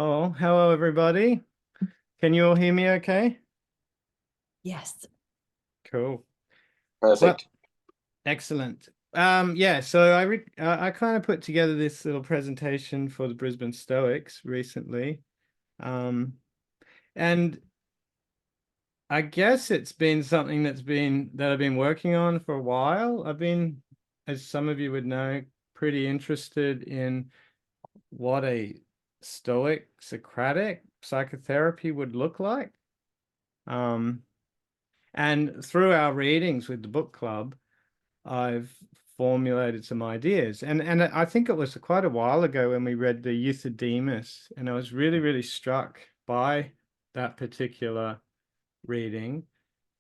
Oh, hello everybody. Can you all hear me okay? Yes. Cool. Well, Perfect. excellent. Yeah, so I kind of put together this little presentation for the Brisbane Stoics recently. Um, and I guess it's been something that I've been working on for a while. I've been, as some of you would know, pretty interested in what a Stoic Socratic psychotherapy would look like. Um, And through our readings with the book club, I've formulated some ideas. And I think it was quite a while ago when we read the Euthydemus, and I was really, really struck by that particular reading.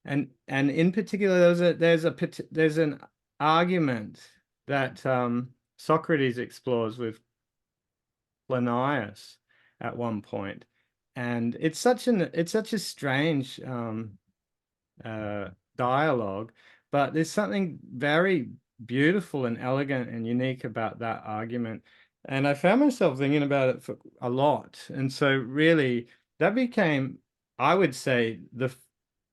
And in particular, there's an argument that Socrates explores with Plinius at one point. And it's such a strange dialogue, but there's something very beautiful and elegant and unique about that argument. And I found myself thinking about it for a lot. And so really that became, I would say, the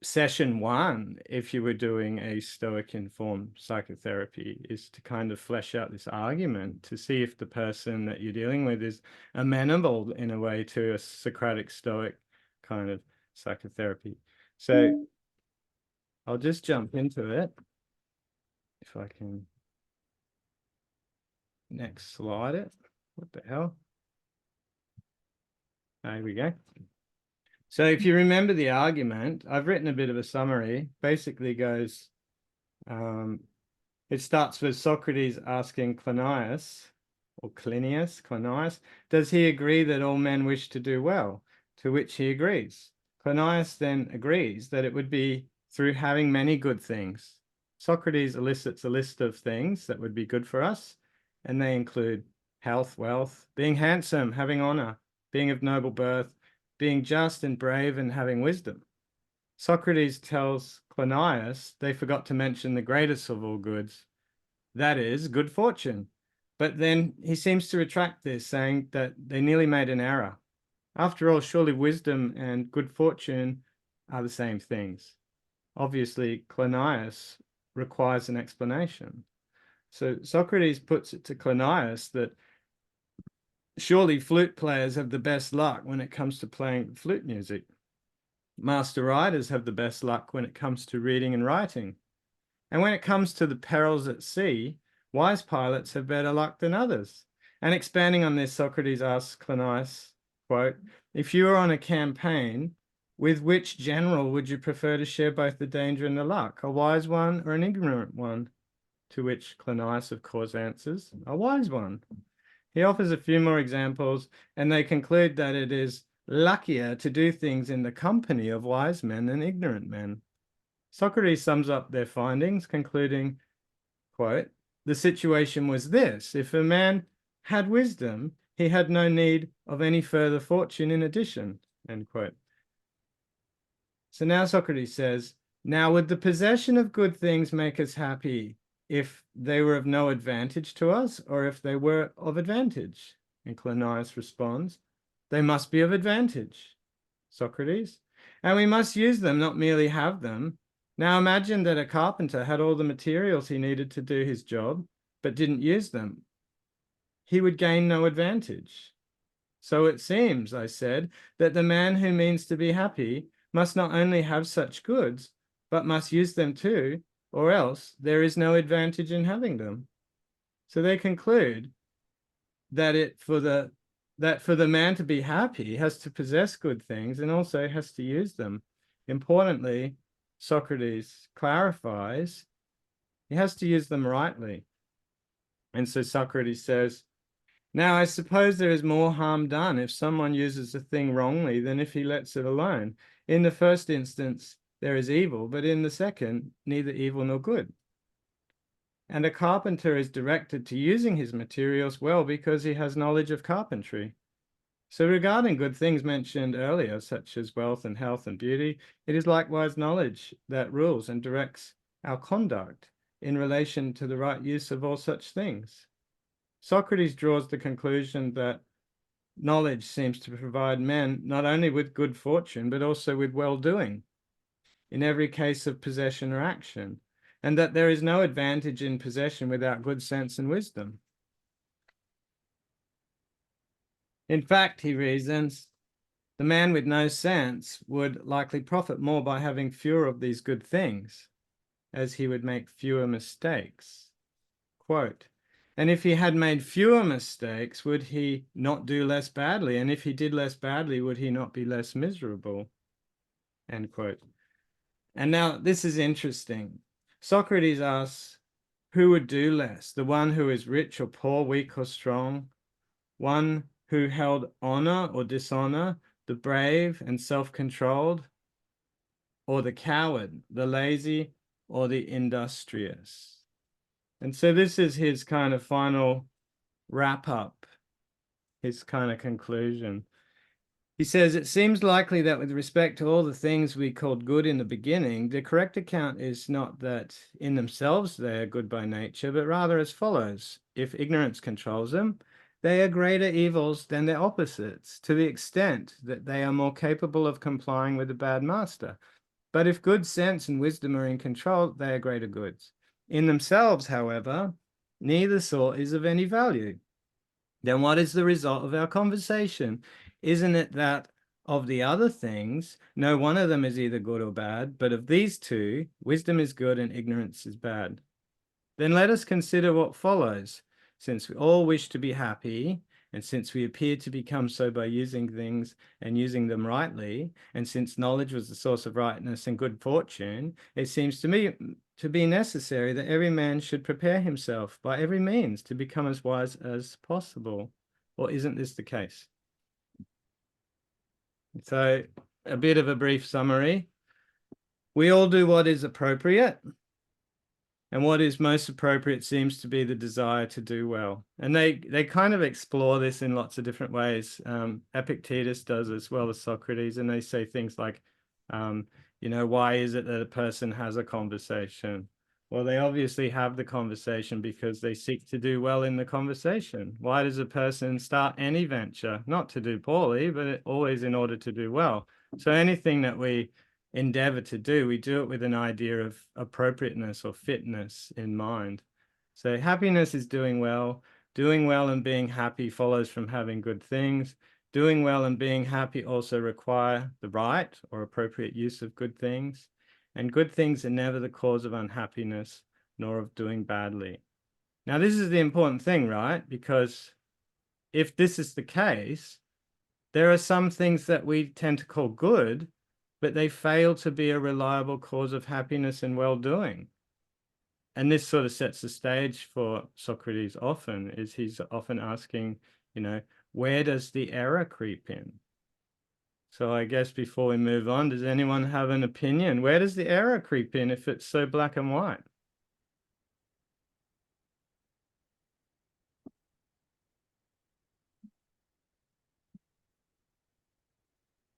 session one, if you were doing a Stoic informed psychotherapy, is to kind of flesh out this argument to see if the person that you're dealing with is amenable in a way to a Socratic Stoic kind of psychotherapy. So I'll just jump into it if I can. Next slide it. What the hell? There we go. So if you remember the argument, I've written a bit of a summary. Basically goes, it starts with Socrates asking Cleinias, does he agree that all men wish to do well? To which he agrees. Cleinias then agrees that it would be through having many good things. Socrates elicits a list of things that would be good for us, and they include health, wealth, being handsome, having honor, being of noble birth, being just and brave, and having wisdom. Socrates tells Cleinias they forgot to mention the greatest of all goods, that is, good fortune. But then he seems to retract this, saying that they nearly made an error. After all, surely wisdom and good fortune are the same things. Obviously, Cleinias requires an explanation. So Socrates puts it to Cleinias that surely flute players have the best luck when it comes to playing flute music. Master writers have the best luck when it comes to reading and writing. And when it comes to the perils at sea, wise pilots have better luck than others. And expanding on this, Socrates asks Cleinias, quote, if you were on a campaign, with which general would you prefer to share both the danger and the luck, a wise one or an ignorant one? To which Cleinias, of course, answers, a wise one. He offers a few more examples, and they conclude that it is luckier to do things in the company of wise men than ignorant men. Socrates sums up their findings, concluding, quote, the situation was this: if a man had wisdom, he had no need of any further fortune in addition, end quote. So now Socrates says, now would the possession of good things make us happy if they were of no advantage to us, or if they were of advantage? And Cleinias responds, they must be of advantage, Socrates, and we must use them, not merely have them. Now imagine that a carpenter had all the materials he needed to do his job, but didn't use them. He would gain no advantage. So it seems, I said, that the man who means to be happy must not only have such goods, but must use them too, or else there is no advantage in having them. So they conclude that for the man to be happy, he has to possess good things and also has to use them. Importantly, Socrates clarifies, he has to use them rightly. And so Socrates says, now I suppose there is more harm done if someone uses a thing wrongly than if he lets it alone. In the first instance, there is evil, but in the second, neither evil nor good. And a carpenter is directed to using his materials well because he has knowledge of carpentry. So regarding good things mentioned earlier, such as wealth and health and beauty, it is likewise knowledge that rules and directs our conduct in relation to the right use of all such things. Socrates draws the conclusion that knowledge seems to provide men not only with good fortune, but also with well-doing in every case of possession or action, and that there is no advantage in possession without good sense and wisdom. In fact, he reasons, the man with no sense would likely profit more by having fewer of these good things, as he would make fewer mistakes. Quote, and if he had made fewer mistakes, would he not do less badly? And if he did less badly, would he not be less miserable? End quote. And now this is interesting. Socrates asks, who would do less? The one who is rich or poor, weak or strong? One who held honor or dishonor, the brave and self-controlled, or the coward, the lazy or the industrious? And so this is his kind of final wrap up, his kind of conclusion. He says, it seems likely that with respect to all the things we called good in the beginning, the correct account is not that in themselves they are good by nature, but rather as follows. If ignorance controls them, they are greater evils than their opposites, to the extent that they are more capable of complying with a bad master. But if good sense and wisdom are in control, they are greater goods. In themselves, however, neither sort is of any value. Then what is the result of our conversation? Isn't it that of the other things, no one of them is either good or bad, but of these two, wisdom is good and ignorance is bad? Then let us consider what follows. Since we all wish to be happy, and since we appear to become so by using things and using them rightly, and since knowledge was the source of rightness and good fortune, it seems to me to be necessary that every man should prepare himself by every means to become as wise as possible. Or isn't this the case? So, a bit of a brief summary. We all do what is appropriate. And what is most appropriate seems to be the desire to do well. And they kind of explore this in lots of different ways. Epictetus does as well as Socrates, and they say things like, why is it that a person has a conversation? Well, they obviously have the conversation because they seek to do well in the conversation. Why does a person start any venture? Not to do poorly, but always in order to do well. So anything that we endeavor to do, we do it with an idea of appropriateness or fitness in mind. So happiness is doing well. Doing well and being happy follows from having good things. Doing well and being happy also require the right or appropriate use of good things. And good things are never the cause of unhappiness, nor of doing badly. Now, this is the important thing, right? Because if this is the case, there are some things that we tend to call good, but they fail to be a reliable cause of happiness and well-doing. And this sort of sets the stage for Socrates often, is he's often asking, where does the error creep in? So I guess before we move on, does anyone have an opinion? Where does the error creep in if it's so black and white?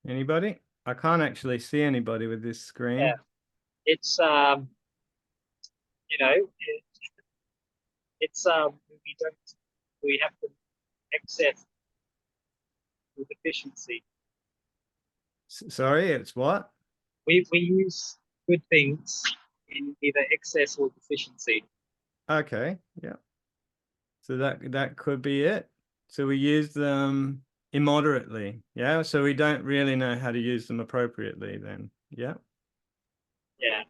Anybody? I can't actually see anybody with this screen. Yeah. It's we have to access the deficiency. Sorry, it's what? We use good things in either excess or deficiency. Okay, yeah. So that could be it. So we use them immoderately, yeah? So we don't really know how to use them appropriately then, yeah? Yeah.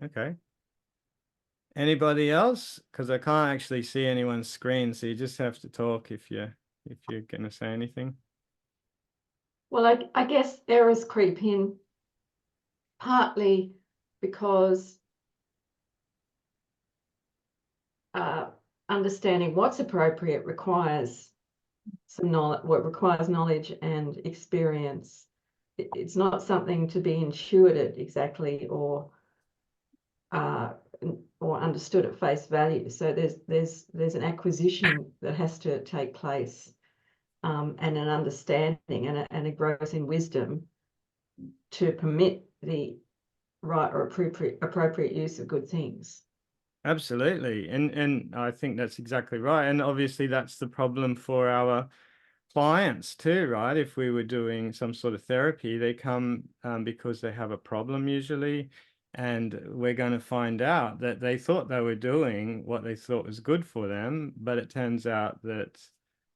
Okay. Anybody else? Because I can't actually see anyone's screen, so you just have to talk if you're going to say anything. Well, I guess errors creep in partly because understanding what's appropriate requires some knowledge, requires knowledge and experience. It's not something to be intuited exactly or understood at face value. So there's an acquisition that has to take place, and an understanding and a growth in wisdom to permit the right or appropriate use of good things. Absolutely. And I think that's exactly right. And obviously that's the problem for our clients too, right? If we were doing some sort of therapy, they come because they have a problem usually, and we're going to find out that they thought they were doing what they thought was good for them, but it turns out that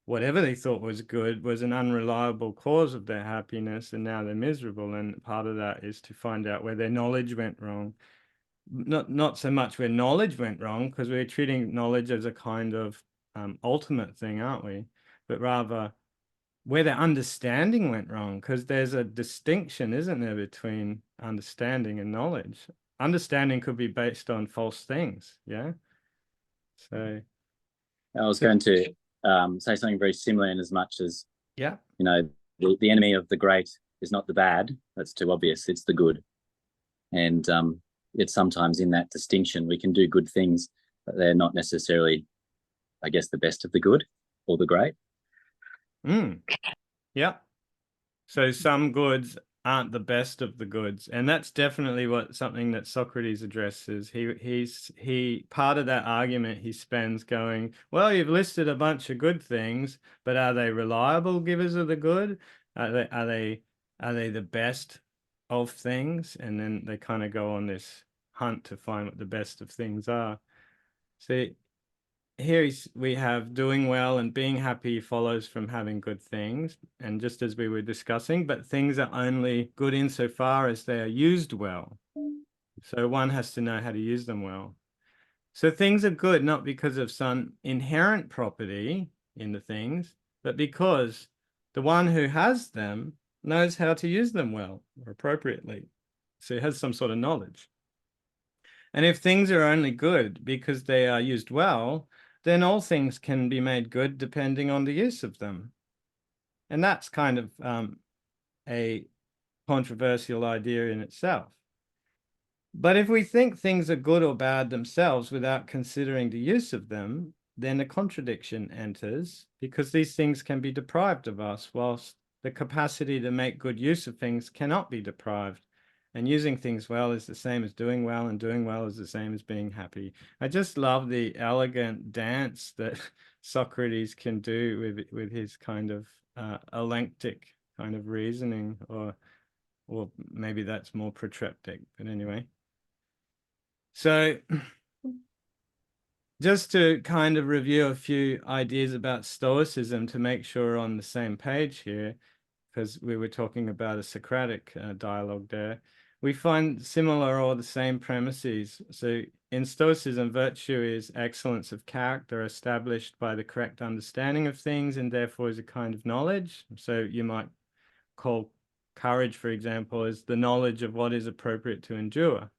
whatever they thought was good was an unreliable cause of their happiness, and now they're miserable. And part of that is to find out where their knowledge went wrong. Not so much where knowledge went wrong, because we're treating knowledge as a kind of ultimate thing, aren't we? But rather where their understanding went wrong, because there's a distinction, isn't there, between understanding and knowledge. Understanding could be based on false things, yeah? So I was going to say something very similar, in as much as, yeah, you know, the enemy of the great is not the bad. That's too obvious. It's the good. And it's sometimes in that distinction we can do good things, but they're not necessarily, I guess, the best of the good or the great. Yeah. So some goods aren't the best of the goods, and that's definitely something that Socrates addresses. He part of that argument he spends going, well, you've listed a bunch of good things, but are they reliable givers of the good? Are they the best of things? And then they kind of go on this hunt to find what the best of things are. So here we have doing well and being happy follows from having good things, and just as we were discussing, but things are only good insofar as they are used well. So one has to know how to use them well. So things are good not because of some inherent property in the things, but because the one who has them knows how to use them well or appropriately. So he has some sort of knowledge. And if things are only good because they are used well, then all things can be made good depending on the use of them. And that's kind of a controversial idea in itself. But if we think things are good or bad themselves without considering the use of them, then a contradiction enters, because these things can be deprived of us, whilst the capacity to make good use of things cannot be deprived. And using things well is the same as doing well, and doing well is the same as being happy. I just love the elegant dance that Socrates can do with his kind of alenctic kind of reasoning, or maybe that's more protreptic, but anyway. So just to kind of review a few ideas about Stoicism to make sure we're on the same page here, because we were talking about a Socratic dialogue there. We find similar or the same premises. So in Stoicism, virtue is excellence of character established by the correct understanding of things, and therefore is a kind of knowledge. So you might call courage, for example, as the knowledge of what is appropriate to endure.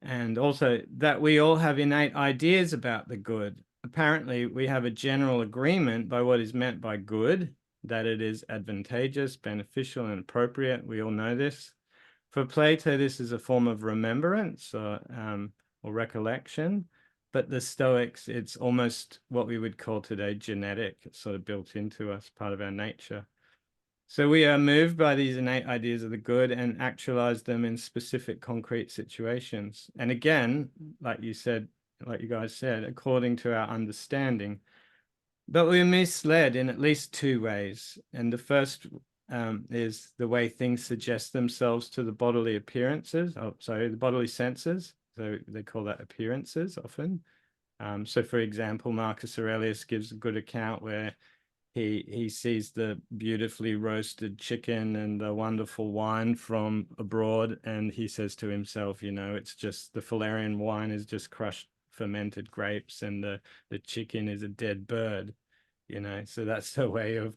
And also that we all have innate ideas about the good. Apparently, we have a general agreement by what is meant by good, that it is advantageous, beneficial, and appropriate. We all know this. For Plato, this is a form of remembrance or recollection, but the Stoics, it's almost what we would call today genetic. It's sort of built into us, part of our nature. So we are moved by these innate ideas of the good and actualize them in specific concrete situations. And again, like you guys said, according to our understanding. But we're misled in at least two ways. And the first is the way things suggest themselves to the bodily appearances. The bodily senses. So they call that appearances often. So for example, Marcus Aurelius gives a good account where he sees the beautifully roasted chicken and the wonderful wine from abroad, and he says to himself, it's just the Falernian wine is just crushed fermented grapes, and the chicken is a dead bird, so that's the way of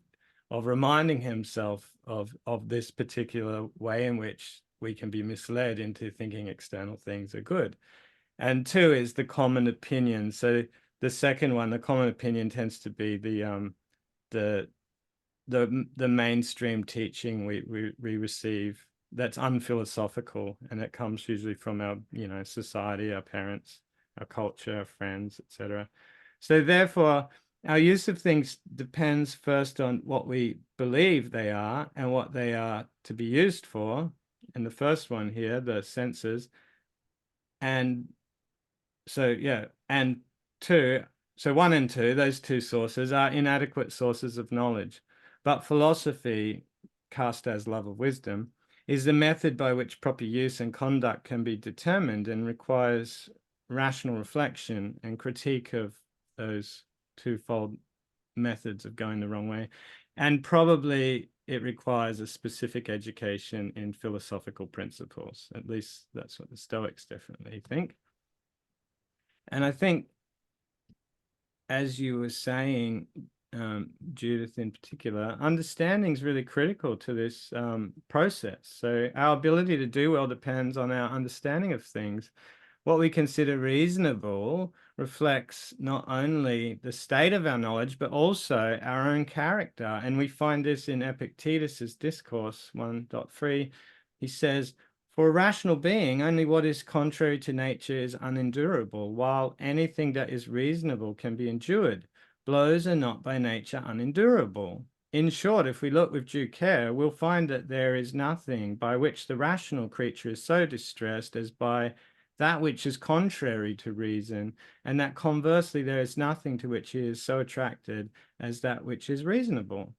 reminding himself of this particular way in which we can be misled into thinking external things are good. And two is the common opinion. So the second one, the common opinion, tends to be the mainstream teaching we receive that's unphilosophical, and it comes usually from our society, our parents, our culture, our friends, etc. So therefore our use of things depends first on what we believe they are and what they are to be used for, and the first one here, the senses. And so and two, So 1 and 2, those two sources are inadequate sources of knowledge. But philosophy, cast as love of wisdom, is the method by which proper use and conduct can be determined and requires rational reflection and critique of those twofold methods of going the wrong way. And probably it requires a specific education in philosophical principles. At least that's what the Stoics definitely think. And I think, as you were saying, Judith in particular, understanding is really critical to this process. So our ability to do well depends on our understanding of things. What we consider reasonable reflects not only the state of our knowledge, but also our own character. And we find this in Epictetus's Discourse 1.3. He says, for a rational being, only what is contrary to nature is unendurable, while anything that is reasonable can be endured. Blows are not by nature unendurable. In short, if we look with due care, we'll find that there is nothing by which the rational creature is so distressed as by that which is contrary to reason, and that conversely there is nothing to which he is so attracted as that which is reasonable.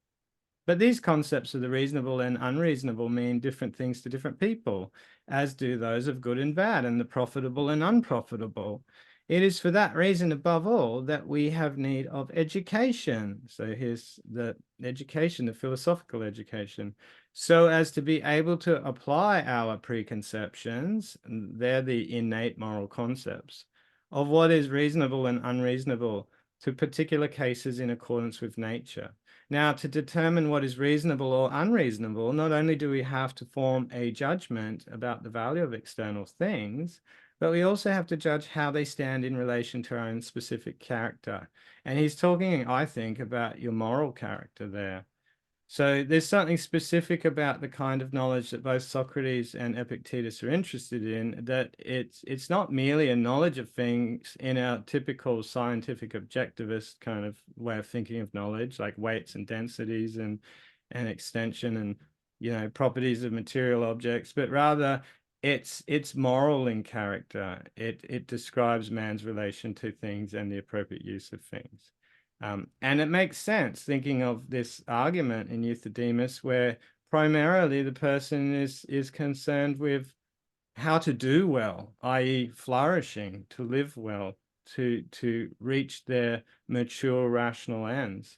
But these concepts of the reasonable and unreasonable mean different things to different people, as do those of good and bad, and the profitable and unprofitable. It is for that reason, above all, that we have need of education. So here's the education, the philosophical education, so as to be able to apply our preconceptions, and they're the innate moral concepts, of what is reasonable and unreasonable to particular cases in accordance with nature. Now, to determine what is reasonable or unreasonable, not only do we have to form a judgment about the value of external things, but we also have to judge how they stand in relation to our own specific character. And he's talking, I think, about your moral character there. So there's something specific about the kind of knowledge that both Socrates and Epictetus are interested in, that it's not merely a knowledge of things in our typical scientific objectivist kind of way of thinking of knowledge, like weights and densities and extension and, you know, properties of material objects, but rather it's moral in character. It describes man's relation to things and the appropriate use of things. And it makes sense thinking of this argument in Euthydemus, where primarily the person is concerned with how to do well, i.e. flourishing, to live well, to reach their mature rational ends.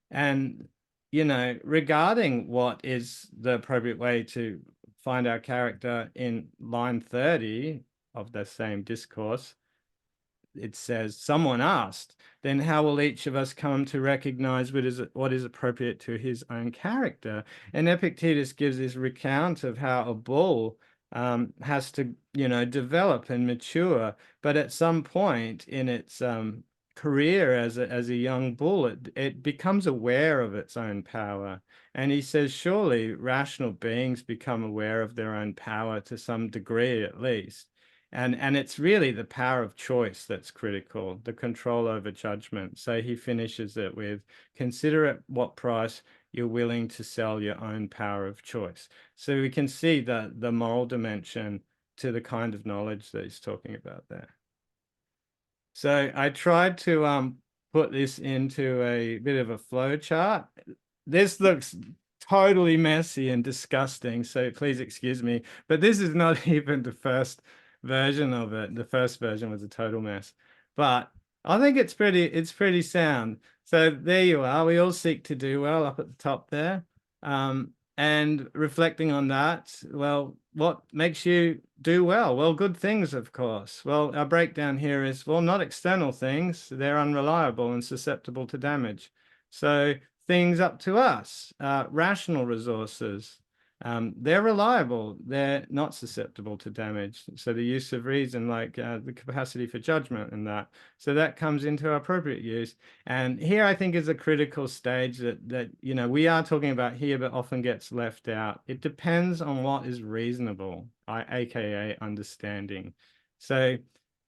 And, you know, regarding what is the appropriate way to find our character, in line 30 of the same discourse, it says, someone asked, then how will each of us come to recognize what is appropriate to his own character? And Epictetus gives this recount of how a bull has to, you know, develop and mature, but at some point in its career as a young bull, it becomes aware of its own power. And he says, surely rational beings become aware of their own power to some degree at least. And it's really the power of choice that's critical, the control over judgment. So he finishes it with, consider at what price you're willing to sell your own power of choice. So we can see the moral dimension to the kind of knowledge that he's talking about there. So I tried to put this into a bit of a flow chart. This looks totally messy and disgusting, so please excuse me, but this is not even the first version of it. The first version was a total mess, but I think it's pretty sound. So there you are. We all seek to do well up at the top there. And reflecting on that, well, what makes you do well? Well, good things, of course. Well, our breakdown here is, well, not external things. They're unreliable and susceptible to damage. So things up to us, rational resources, they're reliable, they're not susceptible to damage. So the use of reason, like the capacity for judgment and that, so that comes into appropriate use. And here I think is a critical stage that you know, we are talking about here, but often gets left out. It depends on what is reasonable, aka understanding. So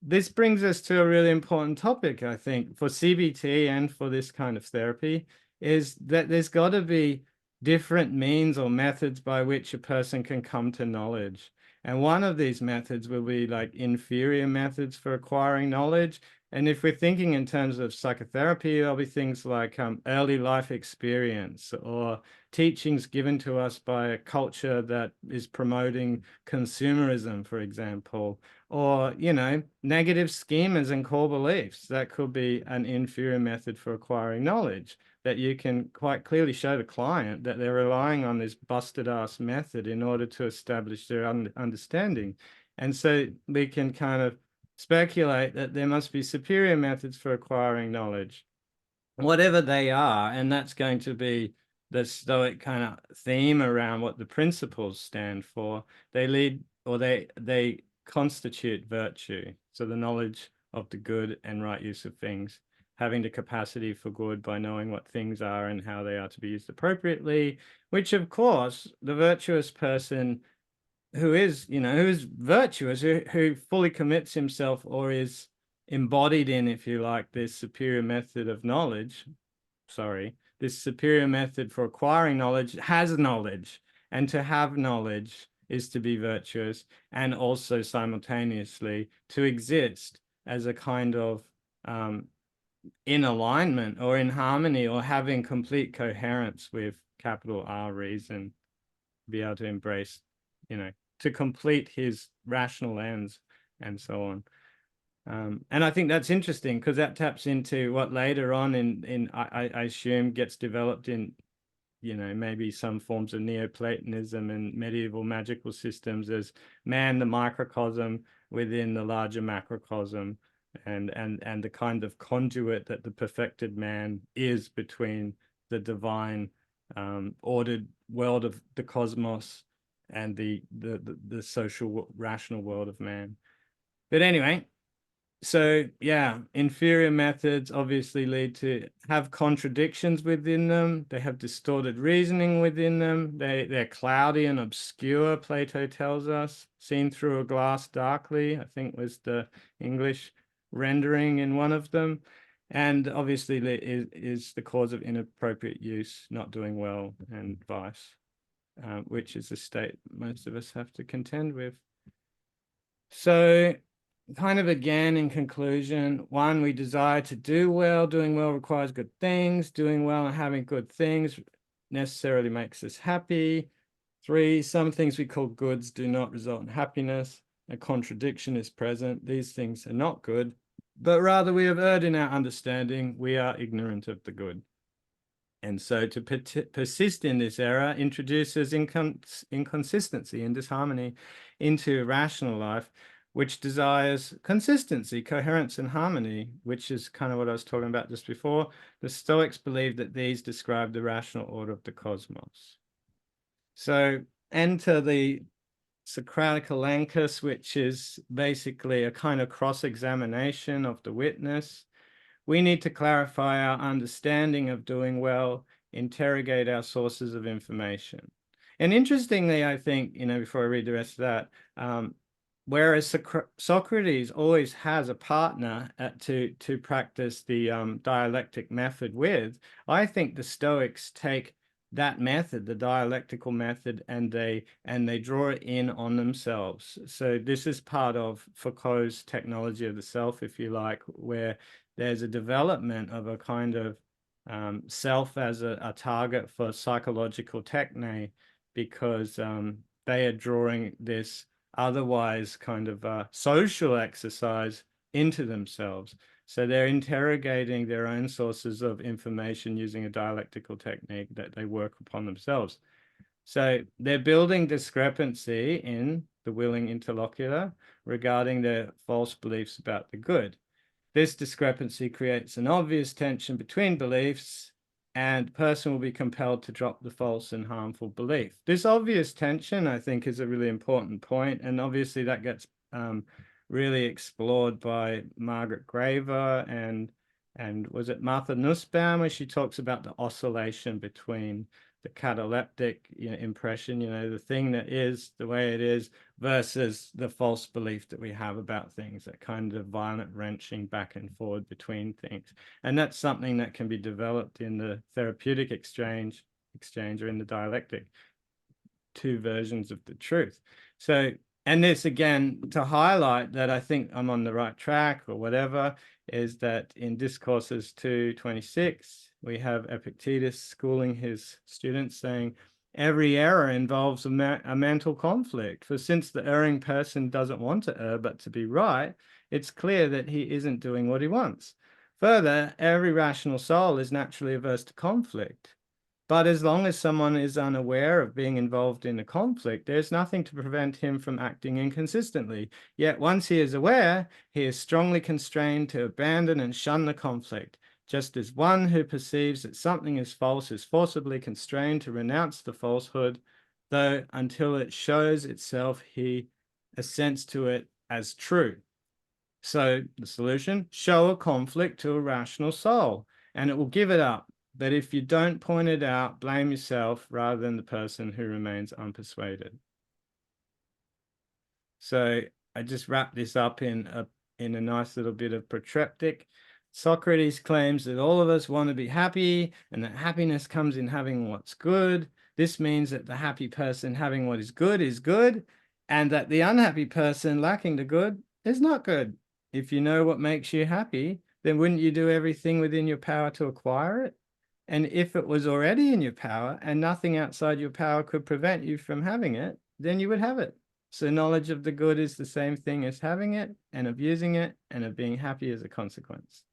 this brings us to a really important topic, I think, for CBT and for this kind of therapy, is that there's got to be different means or methods by which a person can come to knowledge. And one of these methods will be like inferior methods for acquiring knowledge, And if we're thinking in terms of psychotherapy, there'll be things like early life experience or teachings given to us by a culture that is promoting consumerism, for example, or, you know, negative schemas and core beliefs. That could be an inferior method for acquiring knowledge, that you can quite clearly show the client that they're relying on this busted ass method in order to establish their understanding. And so we can kind of speculate that there must be superior methods for acquiring knowledge, whatever they are, and that's going to be the Stoic kind of theme around what the principles stand for. They lead, or they constitute virtue. So the knowledge of the good and right use of things, having the capacity for good by knowing what things are and how they are to be used appropriately, which of course the virtuous person who is, you know, who is virtuous, who fully commits himself or is embodied in, if you like, this superior method of knowledge, this superior method for acquiring knowledge, has knowledge. And to have knowledge is to be virtuous, and also simultaneously to exist as a kind of in alignment or in harmony or having complete coherence with capital R reason, be able to embrace, you know, to complete his rational ends and so on. And I think that's interesting because that taps into what later on I assume gets developed in, you know, maybe some forms of Neoplatonism and medieval magical systems as man, the microcosm within the larger macrocosm, and the kind of conduit that the perfected man is between the divine ordered world of the cosmos and the social rational world of man. But anyway, so yeah, inferior methods obviously lead to have contradictions within them. They have distorted reasoning within them. They're cloudy and obscure, Plato tells us, seen through a glass darkly, I think was the English rendering in one of them. And obviously is the cause of inappropriate use, not doing well, and vice, which is a state most of us have to contend with. So kind of again, in conclusion, one, we desire to do well. Doing well requires good things. Doing well and having good things necessarily makes us happy. 3, some things we call goods do not result in happiness. A contradiction is present. These things are not good, but rather we have erred in our understanding. We are ignorant of the good. And so to persist in this error introduces inconsistency and disharmony into rational life, which desires consistency, coherence, and harmony, which is kind of what I was talking about just before. The Stoics believe that these describe the rational order of the cosmos. So enter the Socratic elenchus, which is basically a kind of cross-examination of the witness. We need to clarify our understanding of doing well, interrogate our sources of information. And interestingly, I think, you know, before I read the rest of that, whereas Socrates always has a partner to practice the dialectic method with, I think the Stoics take that method, the dialectical method, and they draw it in on themselves. So this is part of Foucault's technology of the self, if you like, where there's a development of a kind of self as a target for psychological techne, because they are drawing this otherwise kind of social exercise into themselves. So they're interrogating their own sources of information using a dialectical technique that they work upon themselves. So they're building discrepancy in the willing interlocutor regarding their false beliefs about the good. This discrepancy creates an obvious tension between beliefs, and the person will be compelled to drop the false and harmful belief. This obvious tension, I think, is a really important point, and obviously that gets really explored by Margaret Graver and was it Martha Nussbaum, where she talks about the oscillation between the cataleptic impression, the thing that is the way it is, versus the false belief that we have about things, that kind of violent wrenching back and forward between things. And that's something that can be developed in the therapeutic exchange or in the dialectic, two versions of the truth. So, And this again, to highlight that I think I'm on the right track or whatever, is that in Discourses 226, we have Epictetus schooling his students saying, every error involves a mental conflict, for since the erring person doesn't want to err but to be right, it's clear that he isn't doing what he wants. Further, every rational soul is naturally averse to conflict. But as long as someone is unaware of being involved in a conflict, there's nothing to prevent him from acting inconsistently. Yet once he is aware, he is strongly constrained to abandon and shun the conflict, just as one who perceives that something is false is forcibly constrained to renounce the falsehood, though until it shows itself he assents to it as true. So the solution, show a conflict to a rational soul, and it will give it up. But if you don't point it out, blame yourself rather than the person who remains unpersuaded. So I just wrap this up in a nice little bit of protreptic. Socrates claims that all of us want to be happy and that happiness comes in having what's good. This means that the happy person having what is good, and that the unhappy person lacking the good is not good. If you know what makes you happy, then wouldn't you do everything within your power to acquire it? And if it was already in your power and nothing outside your power could prevent you from having it, then you would have it. So knowledge of the good is the same thing as having it and of using it and of being happy as a consequence.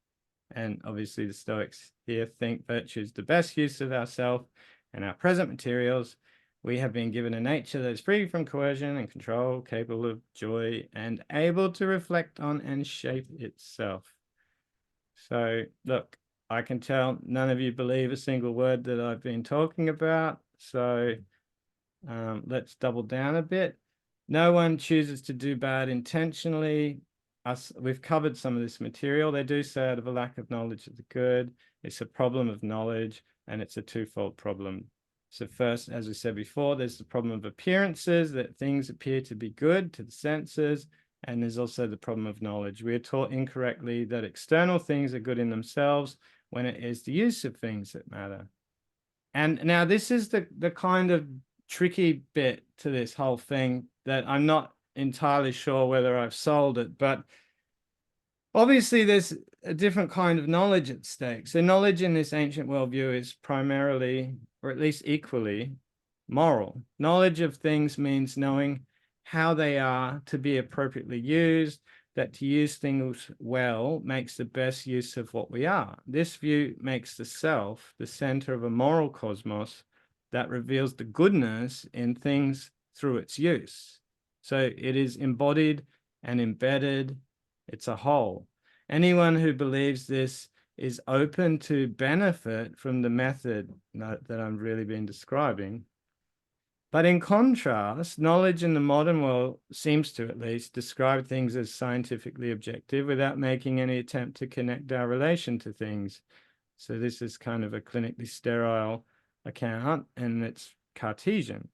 And obviously the Stoics here think virtue is the best use of ourself and our present materials. We have been given a nature that is free from coercion and control, capable of joy and able to reflect on and shape itself. So look, I can tell none of you believe a single word that I've been talking about. So let's double down a bit. No one chooses to do bad intentionally. We've covered some of this material. They do say out of a lack of knowledge of the good. It's a problem of knowledge, and it's a twofold problem. So first, as we said before, there's the problem of appearances, that things appear to be good to the senses. And there's also the problem of knowledge. We are taught incorrectly that external things are good in themselves when it is the use of things that matter. And now this is the kind of tricky bit to this whole thing that I'm not entirely sure whether I've sold it, but obviously there's a different kind of knowledge at stake. So knowledge in this ancient worldview is primarily, or at least equally, moral. Knowledge of things means knowing how they are to be appropriately used, that to use things well makes the best use of what we are. This view makes the self the center of a moral cosmos that reveals the goodness in things through its use. So it is embodied and embedded. It's a whole. Anyone who believes this is open to benefit from the method that I've really been describing. But in contrast, knowledge in the modern world seems to at least describe things as scientifically objective without making any attempt to connect our relation to things. So this is kind of a clinically sterile account, and it's Cartesian.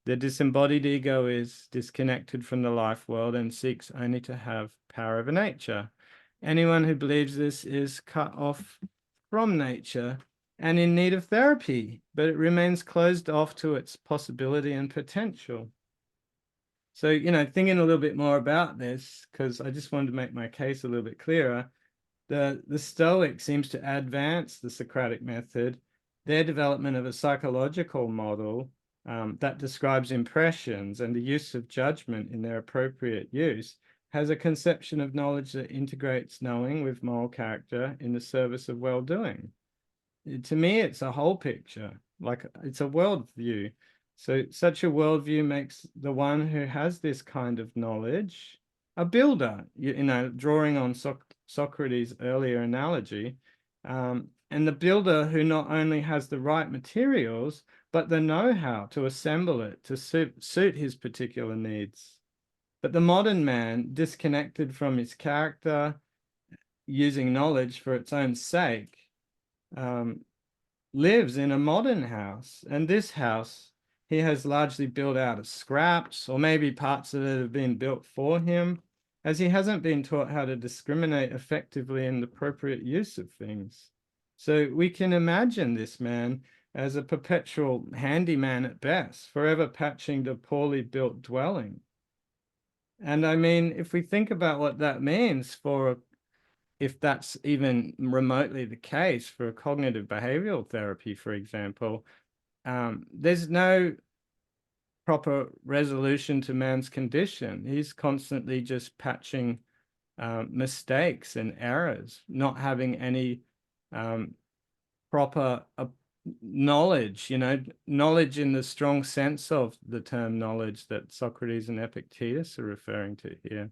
The disembodied ego is disconnected from the life world and seeks only to have power over nature. Anyone who believes this is cut off from nature and in need of therapy, but it remains closed off to its possibility and potential. So, thinking a little bit more about this, because I just wanted to make my case a little bit clearer, the Stoic seems to advance the Socratic method, their development of a psychological model that describes impressions and the use of judgment in their appropriate use, has a conception of knowledge that integrates knowing with moral character in the service of well-doing. To me, it's a whole picture, like it's a worldview. So such a worldview makes the one who has this kind of knowledge a builder, drawing on Socrates' earlier analogy, and the builder who not only has the right materials, but the know-how to assemble it to suit his particular needs. But the modern man, disconnected from his character, using knowledge for its own sake, lives in a modern house, and this house he has largely built out of scraps, or maybe parts of it have been built for him, as he hasn't been taught how to discriminate effectively in the appropriate use of things. So we can imagine this man as a perpetual handyman at best, forever patching the poorly built dwelling. And I mean, if we think about what that means for, if that's even remotely the case for cognitive behavioral therapy, for example, there's no proper resolution to man's condition. He's constantly just patching mistakes and errors, not having any proper knowledge, knowledge in the strong sense of the term knowledge that Socrates and Epictetus are referring to here.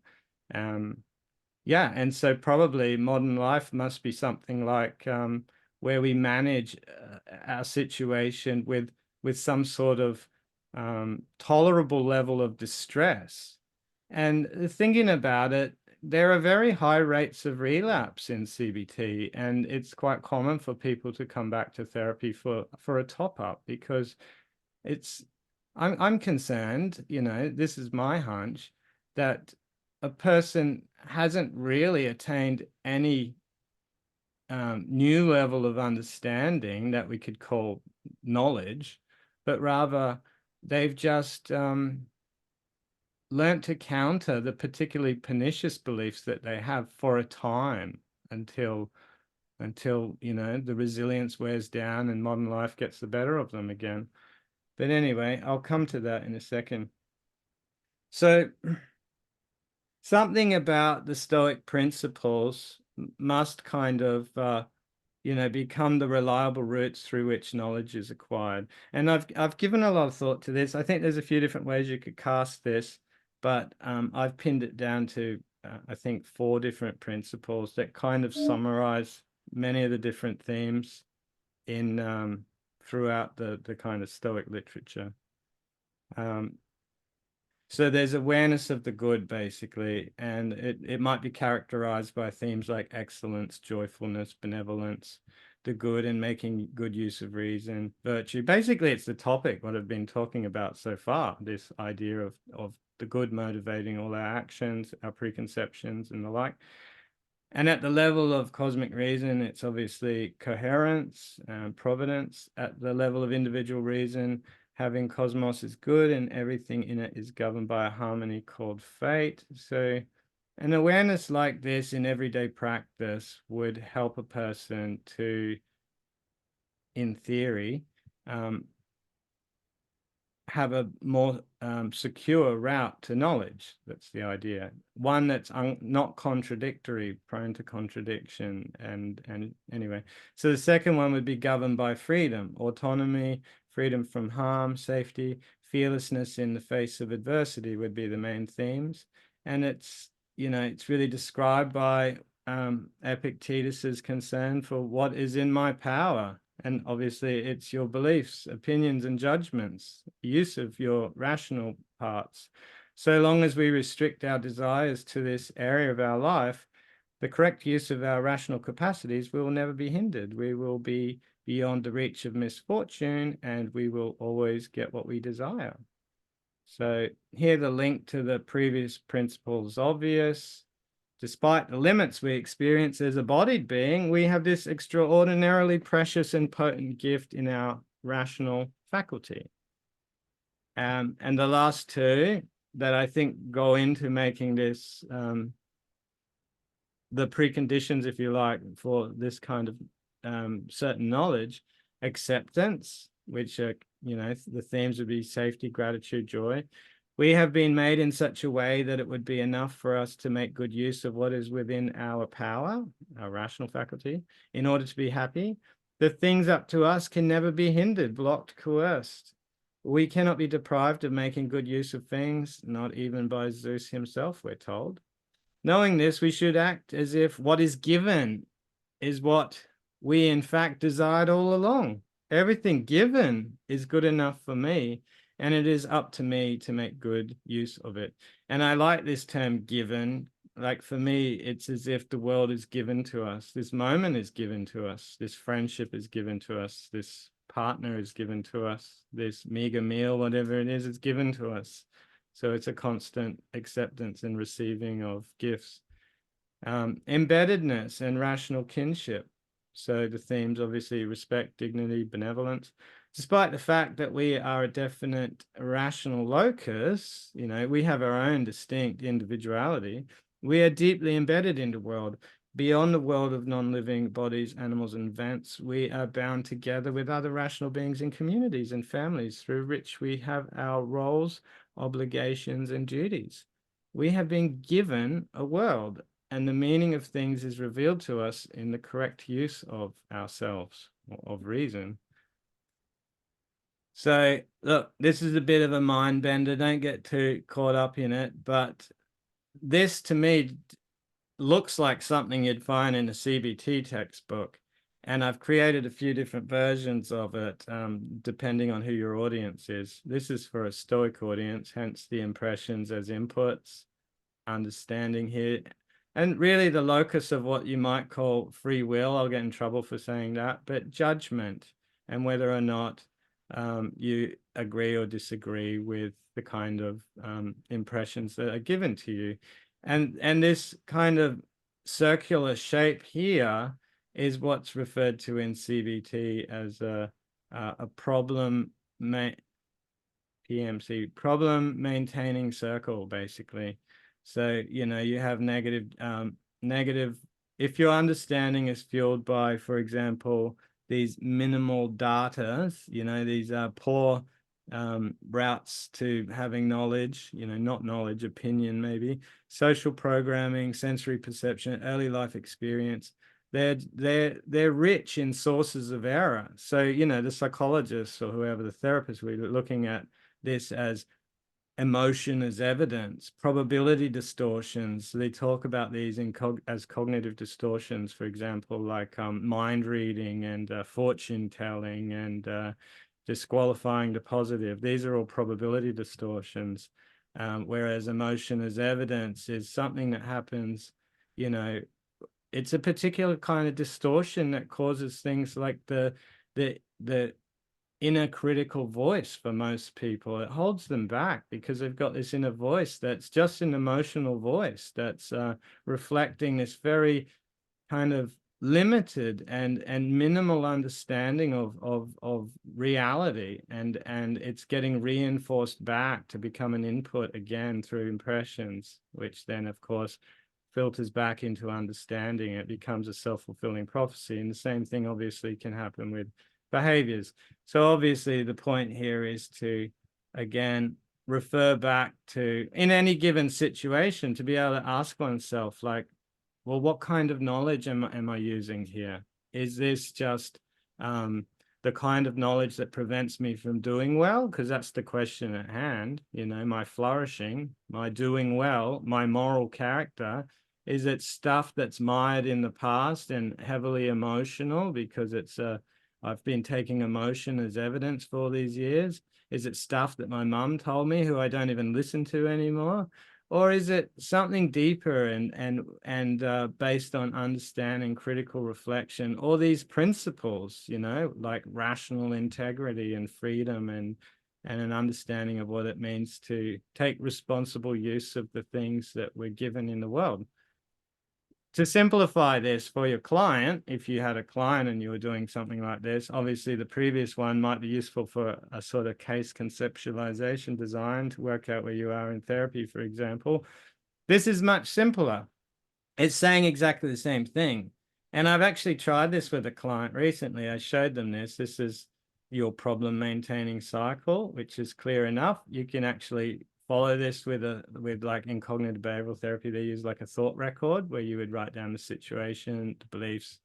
Yeah, and so probably modern life must be something like where we manage our situation with some sort of tolerable level of distress. And thinking about it, there are very high rates of relapse in CBT, and it's quite common for people to come back to therapy for a top-up, because I'm concerned, this is my hunch, that a person hasn't really attained any new level of understanding that we could call knowledge, but rather they've just learnt to counter the particularly pernicious beliefs that they have for a time until the resilience wears down and modern life gets the better of them again. But anyway, I'll come to that in a second. So something about the Stoic principles must kind of become the reliable routes through which knowledge is acquired. And I've given a lot of thought to this. I think there's a few different ways you could cast this, but I've pinned it down to I think 4 different principles that kind of summarize many of the different themes in throughout the kind of Stoic literature. So there's awareness of the good, basically, and it might be characterized by themes like excellence, joyfulness, benevolence, the good, and making good use of reason, virtue. Basically, it's the topic, what I've been talking about so far, this idea of the good motivating all our actions, our preconceptions, and the like. And at the level of cosmic reason, it's obviously coherence and providence. At the level of individual reason, having cosmos is good and everything in it is governed by a harmony called fate. So an awareness like this in everyday practice would help a person to, in theory, have a more secure route to knowledge. That's the idea. One that's not contradictory, prone to contradiction. And anyway, so the second one would be governed by freedom, autonomy, freedom from harm, safety, fearlessness in the face of adversity would be the main themes. And it's really described by Epictetus's concern for what is in my power. And obviously it's your beliefs, opinions, and judgments, use of your rational parts. So long as we restrict our desires to this area of our life, the correct use of our rational capacities will never be hindered. We will be beyond the reach of misfortune, and we will always get what we desire. So here the link to the previous principle is obvious. Despite the limits we experience as a bodied being, we have this extraordinarily precious and potent gift in our rational faculty. And the last 2 that I think go into making this the preconditions, if you like, for this kind of certain knowledge: acceptance, which are, the themes would be safety, gratitude, joy. We have been made in such a way that it would be enough for us to make good use of what is within our power, our rational faculty, in order to be happy. The things up to us can never be hindered, blocked, coerced. We cannot be deprived of making good use of things, not even by Zeus himself, we're told. Knowing this, we should act as if what is given is what we in fact desired all along. Everything given is good enough for me, and it is up to me to make good use of it. And I like this term given. Like, for me, it's as if the world is given to us. This moment is given to us. This friendship is given to us. This partner is given to us. This meager meal, whatever it is given to us. So it's a constant acceptance and receiving of gifts. Embeddedness and rational kinship. So the themes, obviously, respect, dignity, benevolence. Despite the fact that we are a definite rational locus, you know, we have our own distinct individuality. We are deeply embedded in the world. Beyond the world of non-living bodies, animals, and events, we are bound together with other rational beings in communities and families through which we have our roles, obligations, and duties. We have been given a world, and the meaning of things is revealed to us in the correct use of ourselves, of reason. So, look, this is a bit of a mind bender. Don't get too caught up in it. But this, to me, looks like something you'd find in a CBT textbook. And I've created a few different versions of it, depending on who your audience is. This is for a Stoic audience, hence the impressions as inputs, understanding here. And really the locus of what you might call free will, I'll get in trouble for saying that, but judgment, and whether or not you agree or disagree with the kind of impressions that are given to you. And this kind of circular shape here is what's referred to in CBT as a problem, PMC, problem maintaining circle, basically. So, you know, you have negative, if your understanding is fueled by, for example, these minimal data, you know, these are poor routes to having knowledge, you know, not knowledge, opinion, maybe, social programming, sensory perception, early life experience, they're rich in sources of error. So, you know, the psychologists or whoever, the therapist, we're looking at this as emotion as evidence, probability distortions. So they talk about these as cognitive distortions, for example, like mind reading and fortune telling and disqualifying the positive. These are all probability distortions, whereas emotion as evidence is something that happens, you know, it's a particular kind of distortion that causes things like the inner critical voice for most people. It holds them back because they've got this inner voice that's just an emotional voice that's reflecting this very kind of limited and minimal understanding of reality, and it's getting reinforced back to become an input again through impressions, which then of course filters back into understanding. It becomes a self-fulfilling prophecy, and the same thing obviously can happen with behaviors. So obviously the point here is to, again, refer back to, in any given situation, to be able to ask oneself, like, well, what kind of knowledge am I using here? Is this just the kind of knowledge that prevents me from doing well? Because that's the question at hand, you know, my flourishing, my doing well, my moral character. Is it stuff that's mired in the past and heavily emotional because it's I've been taking emotion as evidence for all these years? Is it stuff that my mum told me who I don't even listen to anymore? Or is it something deeper and based on understanding, critical reflection, all these principles, you know, like rational integrity and freedom and an understanding of what it means to take responsible use of the things that we're given in the world? To simplify this for your client, if you had a client and you were doing something like this, obviously the previous one might be useful for a sort of case conceptualization design to work out where you are in therapy, for example. This is much simpler. It's saying exactly the same thing. And I've actually tried this with a client recently. I showed them this. This is your problem maintaining cycle, which is clear enough. You can actually follow this with like in cognitive behavioral therapy, they use like a thought record where you would write down the situation, the beliefs,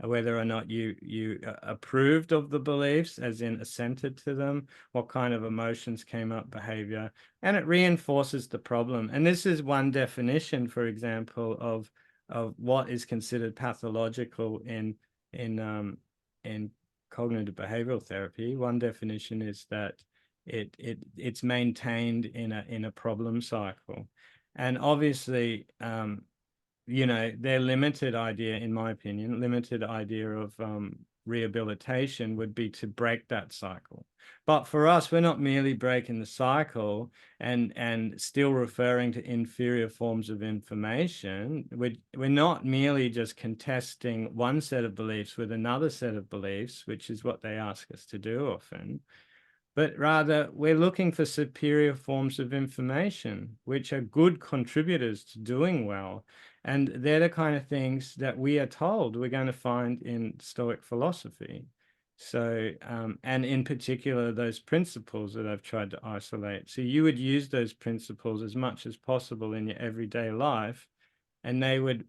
whether or not you approved of the beliefs, as in assented to them, what kind of emotions came up, behavior, and it reinforces the problem. And this is one definition, for example, of what is considered pathological in cognitive behavioral therapy. One definition is that it's maintained in a problem cycle. And obviously you know, their limited idea, in my opinion, limited idea of rehabilitation would be to break that cycle. But for us, we're not merely breaking the cycle and still referring to inferior forms of information. We're not merely just contesting one set of beliefs with another set of beliefs, which is what they ask us to do often, but rather we're looking for superior forms of information, which are good contributors to doing well. And they're the kind of things that we are told we're going to find in Stoic philosophy. So, and in particular, those principles that I've tried to isolate. So you would use those principles as much as possible in your everyday life, and they would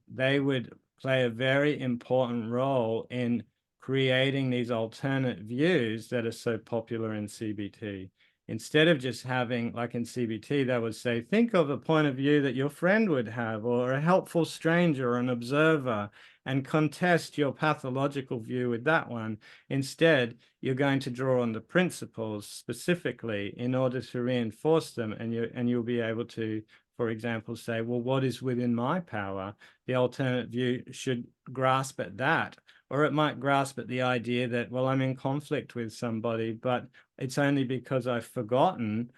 play a very important role in creating these alternate views that are so popular in CBT. Instead of just having, like in CBT, they would say, think of a point of view that your friend would have, or a helpful stranger or an observer, and contest your pathological view with that one. Instead, you're going to draw on the principles specifically in order to reinforce them, and you'll be able to, for example, say, well, what is within my power? The alternate view should grasp at that. Or it might grasp at the idea that, well, I'm in conflict with somebody, but it's only because I've forgotten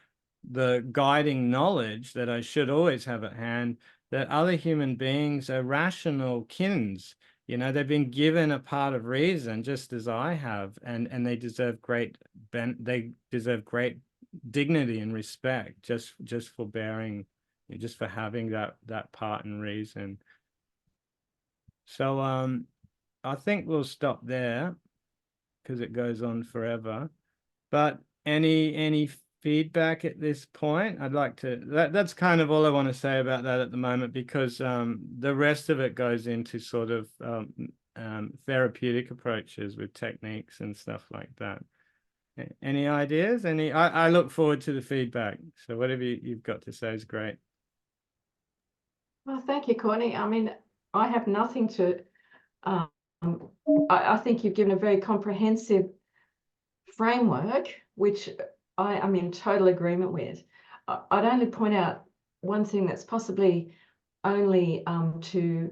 the guiding knowledge that I should always have at hand, that other human beings are rational kins. You know, they've been given a part of reason just as I have, and they deserve great dignity and respect just for bearing, just for having that part in reason. So I think we'll stop there because it goes on forever. But any feedback at this point? I'd like to, that's kind of all I want to say about that at the moment, because the rest of it goes into sort of therapeutic approaches with techniques and stuff like that. Any ideas? I look forward to the feedback. So whatever you've got to say is great. Well, thank you, Courtney. I mean, I have nothing to, I think you've given a very comprehensive framework, which I'm in total agreement with. I'd only point out one thing that's possibly only to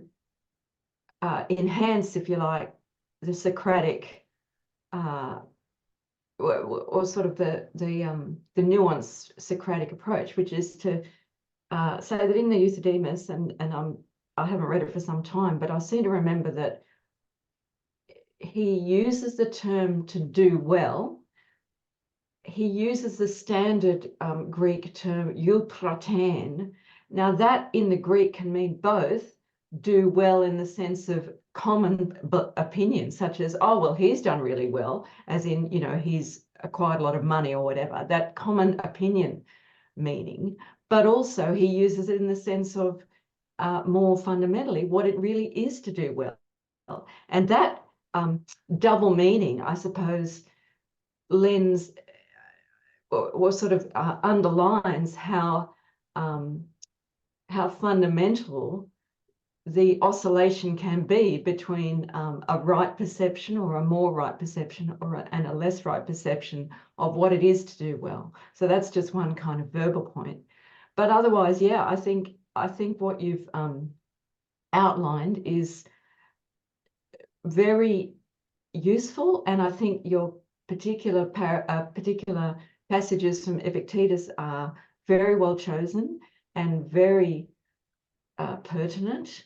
enhance, if you like, the Socratic or sort of the nuanced Socratic approach, which is to say that in the Euthydemus, and I haven't read it for some time, but I seem to remember that he uses the term to do well. He uses the standard Greek term euprotein. Now that in the Greek can mean both do well in the sense of common opinion, such as, oh, well, he's done really well, as in, you know, he's acquired a lot of money or whatever, that common opinion meaning. But also he uses it in the sense of more fundamentally what it really is to do well. And that double meaning, I suppose, lends or sort of underlines how fundamental the oscillation can be between a right perception or a more right perception and a less right perception of what it is to do well. So that's just one kind of verbal point. But otherwise, yeah, I think what you've outlined is very useful, and I think your particular passages from Epictetus are very well chosen and very pertinent.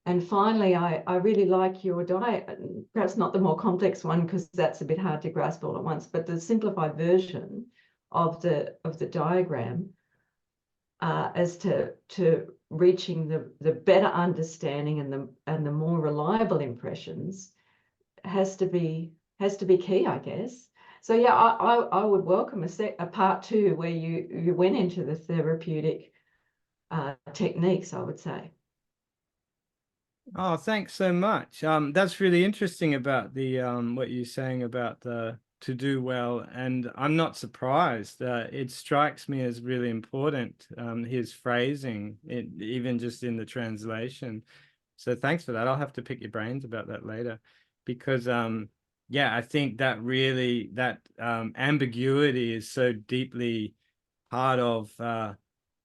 And finally, I really like your diet, perhaps not the more complex one, because that's a bit hard to grasp all at once, but the simplified version of the diagram as to reaching the better understanding and the more reliable impressions has to be key, I guess. So yeah, I would welcome a part two where you went into the therapeutic techniques, I would say. Oh, thanks so much. That's really interesting about the what you're saying about the to do well, and I'm not surprised. It strikes me as really important, his phrasing, even just in the translation. So thanks for that. I'll have to pick your brains about that later, because yeah, I think that really ambiguity is so deeply part of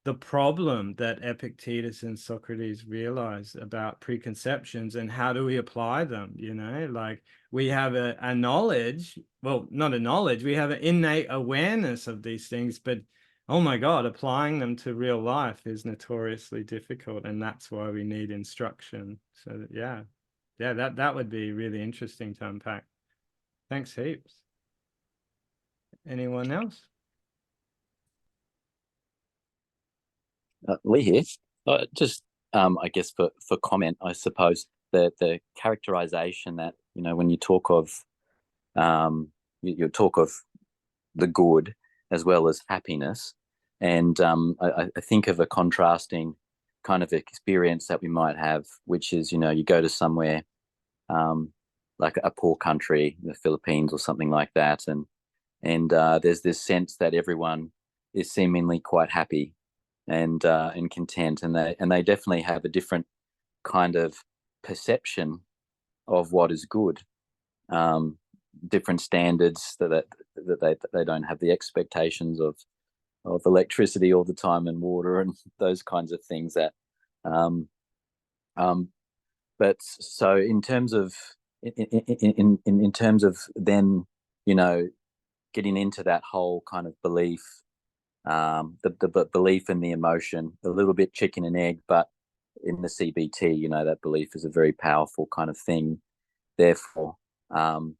the problem that Epictetus and Socrates realized about preconceptions and how do we apply them, you know, like we have a knowledge, well, not a knowledge, we have an innate awareness of these things, but oh my God, applying them to real life is notoriously difficult, and that's why we need instruction. So yeah, that would be really interesting to unpack. Thanks heaps. Anyone else? Lee here. Just I guess for comment, I suppose the characterization that, you know, when you talk of you talk of the good as well as happiness, and I think of a contrasting kind of experience that we might have, which is, you know, you go to somewhere like a poor country, the Philippines or something like that, and there's this sense that everyone is seemingly quite happy and content, and they definitely have a different kind of perception of what is good, different standards that they don't have the expectations of electricity all the time and water and those kinds of things that but so in terms of in terms of then, you know, getting into that whole kind of belief, the belief and the emotion, a little bit chicken and egg, but in the CBT, you know, that belief is a very powerful kind of thing. Therefore, of,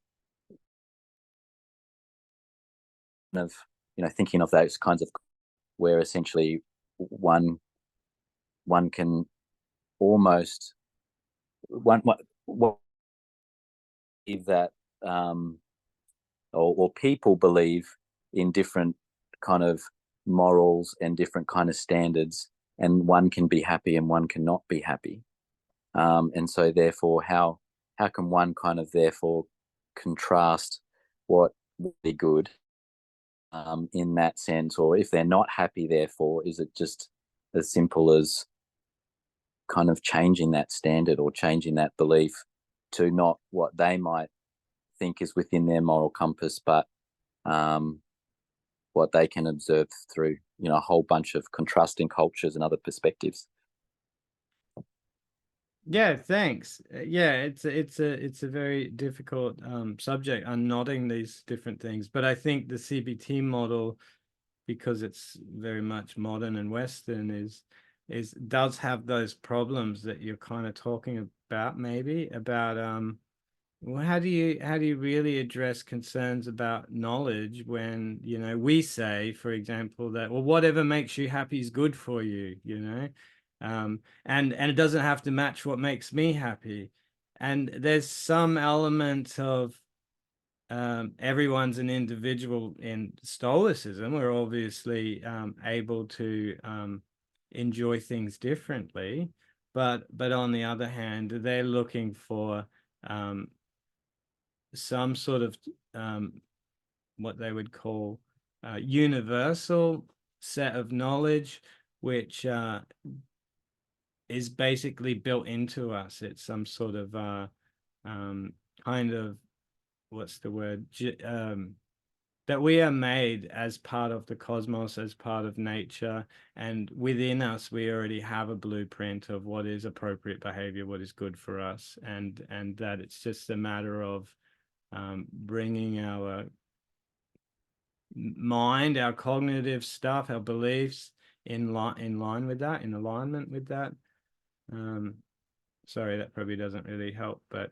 you know, thinking of those kinds of where essentially one can almost one believe that or people believe in different kind of morals and different kind of standards, and one can be happy and one cannot be happy, and so therefore how can one kind of therefore contrast what would be good in that sense, or if they're not happy, therefore is it just as simple as kind of changing that standard or changing that belief to not what they might think is within their moral compass, but what they can observe through, you know, a whole bunch of contrasting cultures and other perspectives. Yeah, thanks. Yeah, it's a very difficult subject, unknotting these different things. But I think the CBT model, because it's very much modern and Western, does have those problems that you're kind of talking about, maybe about well, how do you really address concerns about knowledge when, you know, we say, for example, that, well, whatever makes you happy is good for you, you know, and it doesn't have to match what makes me happy. And there's some element of everyone's an individual in Stoicism. We're obviously able to enjoy things differently, but on the other hand, they're looking for some sort of what they would call universal set of knowledge, which is basically built into us. It's some sort of kind of, what's the word, that we are made as part of the cosmos, as part of nature, and within us we already have a blueprint of what is appropriate behavior, what is good for us, and that it's just a matter of bringing our mind, our cognitive stuff, our beliefs in line with that, in alignment with that. Sorry, that probably doesn't really help, but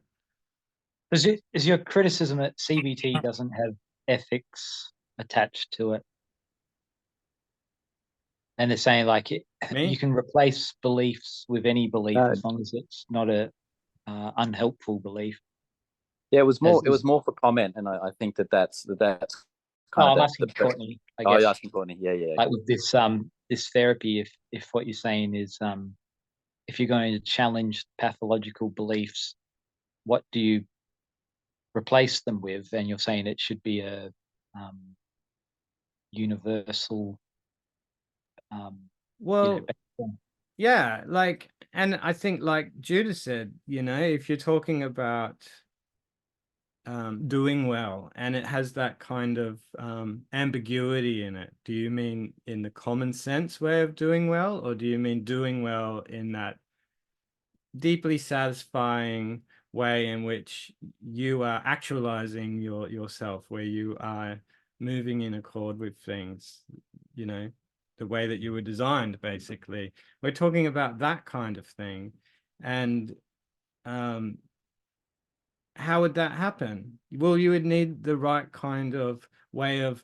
Is your criticism that CBT doesn't have ethics attached to it? And they're saying like you can replace beliefs with any belief as long as it's not a unhelpful belief. Yeah, it was more for comment, and I think that's kind of I'm asking Courtney. I guess. Oh, you're asking Courtney. Yeah. Like with this therapy, if what you're saying is if you're going to challenge pathological beliefs, what do you replace them with? And you're saying it should be a universal. Well, yeah, like, and I think like Judah said, you know, if you're talking about doing well, and it has that kind of ambiguity in it, do you mean in the common sense way of doing well, or do you mean doing well in that deeply satisfying, way in which you are actualizing yourself, where you are moving in accord with things, you know, the way that you were designed, basically. We're talking about that kind of thing. And how would that happen? Well, you would need the right kind of way of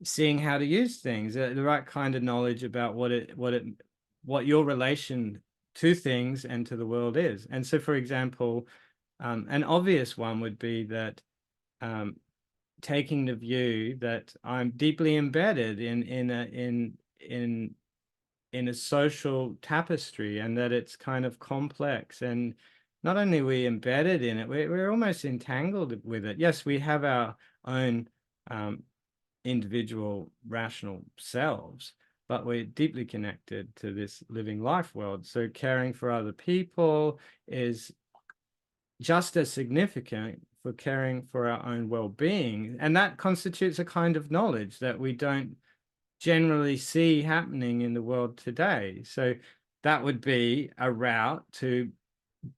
seeing how to use things, the right kind of knowledge about what your relation to things and to the world is. And so, for example, an obvious one would be that taking the view that I'm deeply embedded in a social tapestry, and that it's kind of complex, and not only are we embedded in it, we're almost entangled with it. Yes, we have our own individual rational selves, but we're deeply connected to this living life world. So caring for other people is just as significant for caring for our own well-being, and that constitutes a kind of knowledge that we don't generally see happening in the world today. So that would be a route to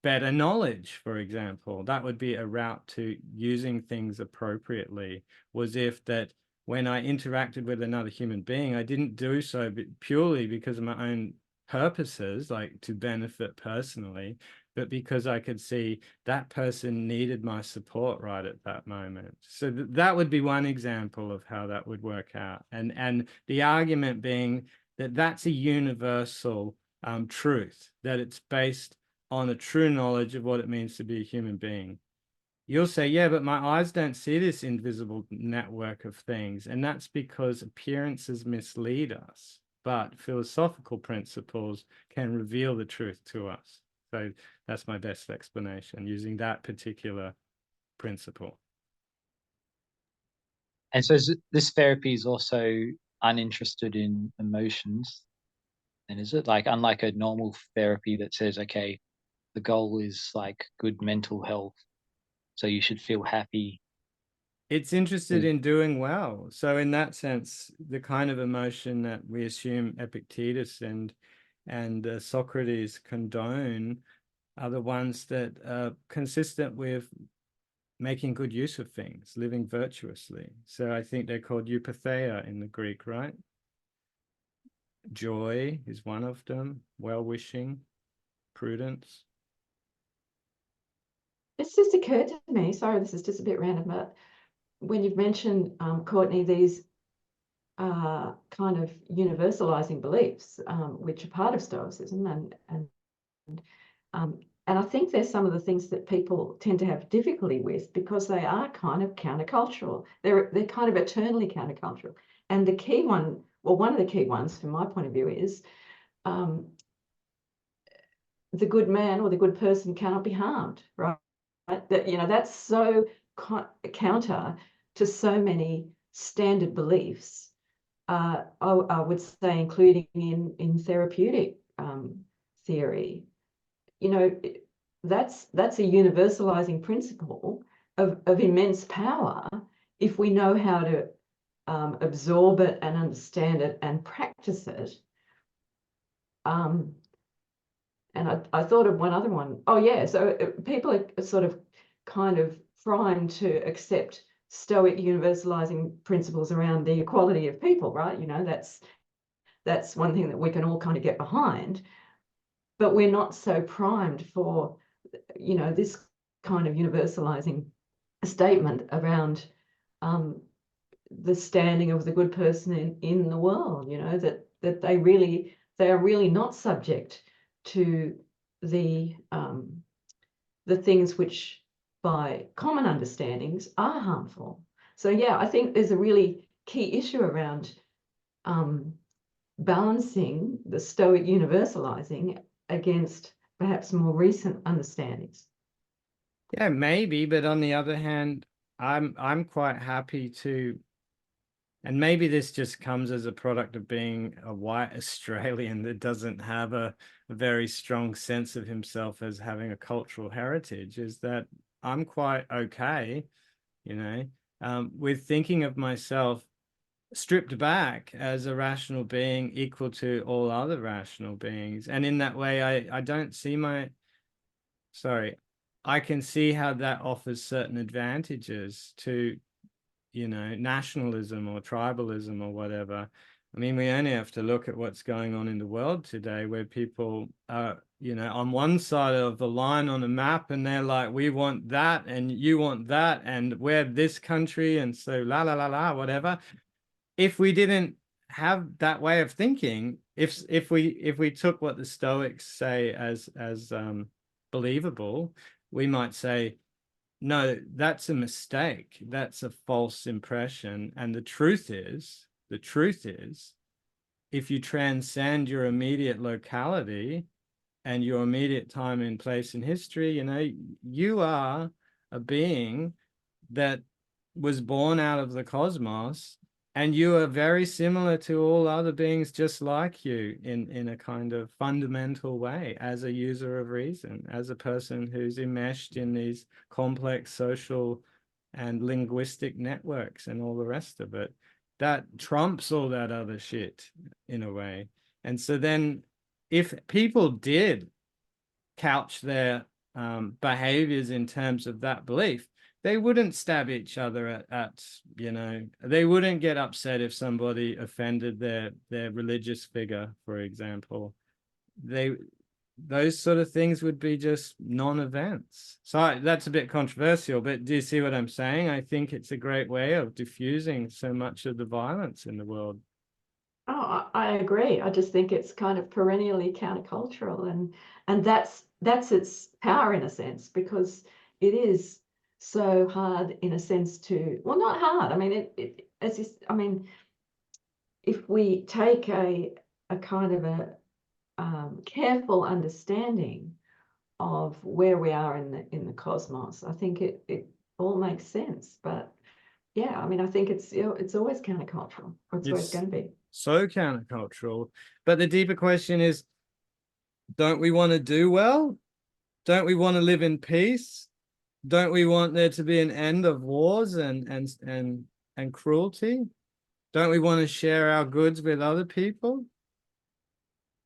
better knowledge, for example. That would be a route to using things appropriately, was if that when I interacted with another human being, I didn't do so purely because of my own purposes, like to benefit personally, but because I could see that person needed my support right at that moment. So that would be one example of how that would work out. And the argument being that that's a universal truth, that it's based on a true knowledge of what it means to be a human being. You'll say, yeah, but my eyes don't see this invisible network of things. And that's because appearances mislead us, but philosophical principles can reveal the truth to us. So that's my best explanation, using that particular principle. And so this therapy is also uninterested in emotions. And is it, like, unlike a normal therapy that says, okay, the goal is like good mental health, so you should feel happy? It's interested in doing well. So in that sense, the kind of emotion that we assume Epictetus and Socrates condone are the ones that are consistent with making good use of things, living virtuously. So I think they're called eupatheia in the Greek, right? Joy is one of them, well-wishing, prudence. It's just occurred to me, sorry, this is just a bit random, but when you've mentioned, Courtney, these kind of universalizing beliefs, which are part of Stoicism, and I think there's some of the things that people tend to have difficulty with because they are kind of countercultural. They're kind of eternally countercultural. And the key one, well, one of the key ones from my point of view is the good man or the good person cannot be harmed, right? That, you know, that's so counter to so many standard beliefs. I would say, including in therapeutic theory. You know, that's a universalizing principle of immense power if we know how to absorb it and understand it and practice it. And I thought of one other one. Oh yeah, so people are sort of kind of trying to accept Stoic universalizing principles around the equality of people, right? You know, that's one thing that we can all kind of get behind. But we're not so primed for, you know, this kind of universalizing statement around the standing of the good person in the world, you know, that they are really not subject to the things which by common understandings are harmful. So yeah, I think there's a really key issue around balancing the Stoic universalizing against perhaps more recent understandings. Yeah, maybe, but on the other hand, I'm quite happy to, and maybe this just comes as a product of being a white Australian that doesn't have a very strong sense of himself as having a cultural heritage, is that I'm quite okay, you know, with thinking of myself stripped back as a rational being equal to all other rational beings. And in that way, I don't see I can see how that offers certain advantages to, you know, nationalism or tribalism or whatever. I mean, we only have to look at what's going on in the world today, where people are, you know, on one side of the line on a map, and they're like, we want that, and you want that, and we're this country, and so la la la la, whatever. If we didn't have that way of thinking, if we took what the Stoics say as believable, we might say, no, that's a mistake. That's a false impression. And the truth is, if you transcend your immediate locality and your immediate time and place in history, you know, you are a being that was born out of the cosmos, and you are very similar to all other beings just like you in a kind of fundamental way, as a user of reason, as a person who's enmeshed in these complex social and linguistic networks and all the rest of it. That trumps all that other shit in a way. And so then if people did couch their behaviors in terms of that belief, they wouldn't stab each other at, you know, they wouldn't get upset if somebody offended their religious figure, for example. Those sort of things would be just non-events. So that's a bit controversial, but do you see what I'm saying? I think it's a great way of diffusing so much of the violence in the world. Oh, I agree. I just think it's kind of perennially countercultural, and that's its power in a sense, because it is so hard in a sense to, well, not hard. I mean, I mean, if we take a kind of a careful understanding of where we are in the cosmos, I think it all makes sense. But yeah, I mean, I think it's always countercultural. It's always going to be. So countercultural. But the deeper question is, don't we want to do well? Don't we want to live in peace? Don't we want there to be an end of wars and cruelty? Don't we want to share our goods with other people?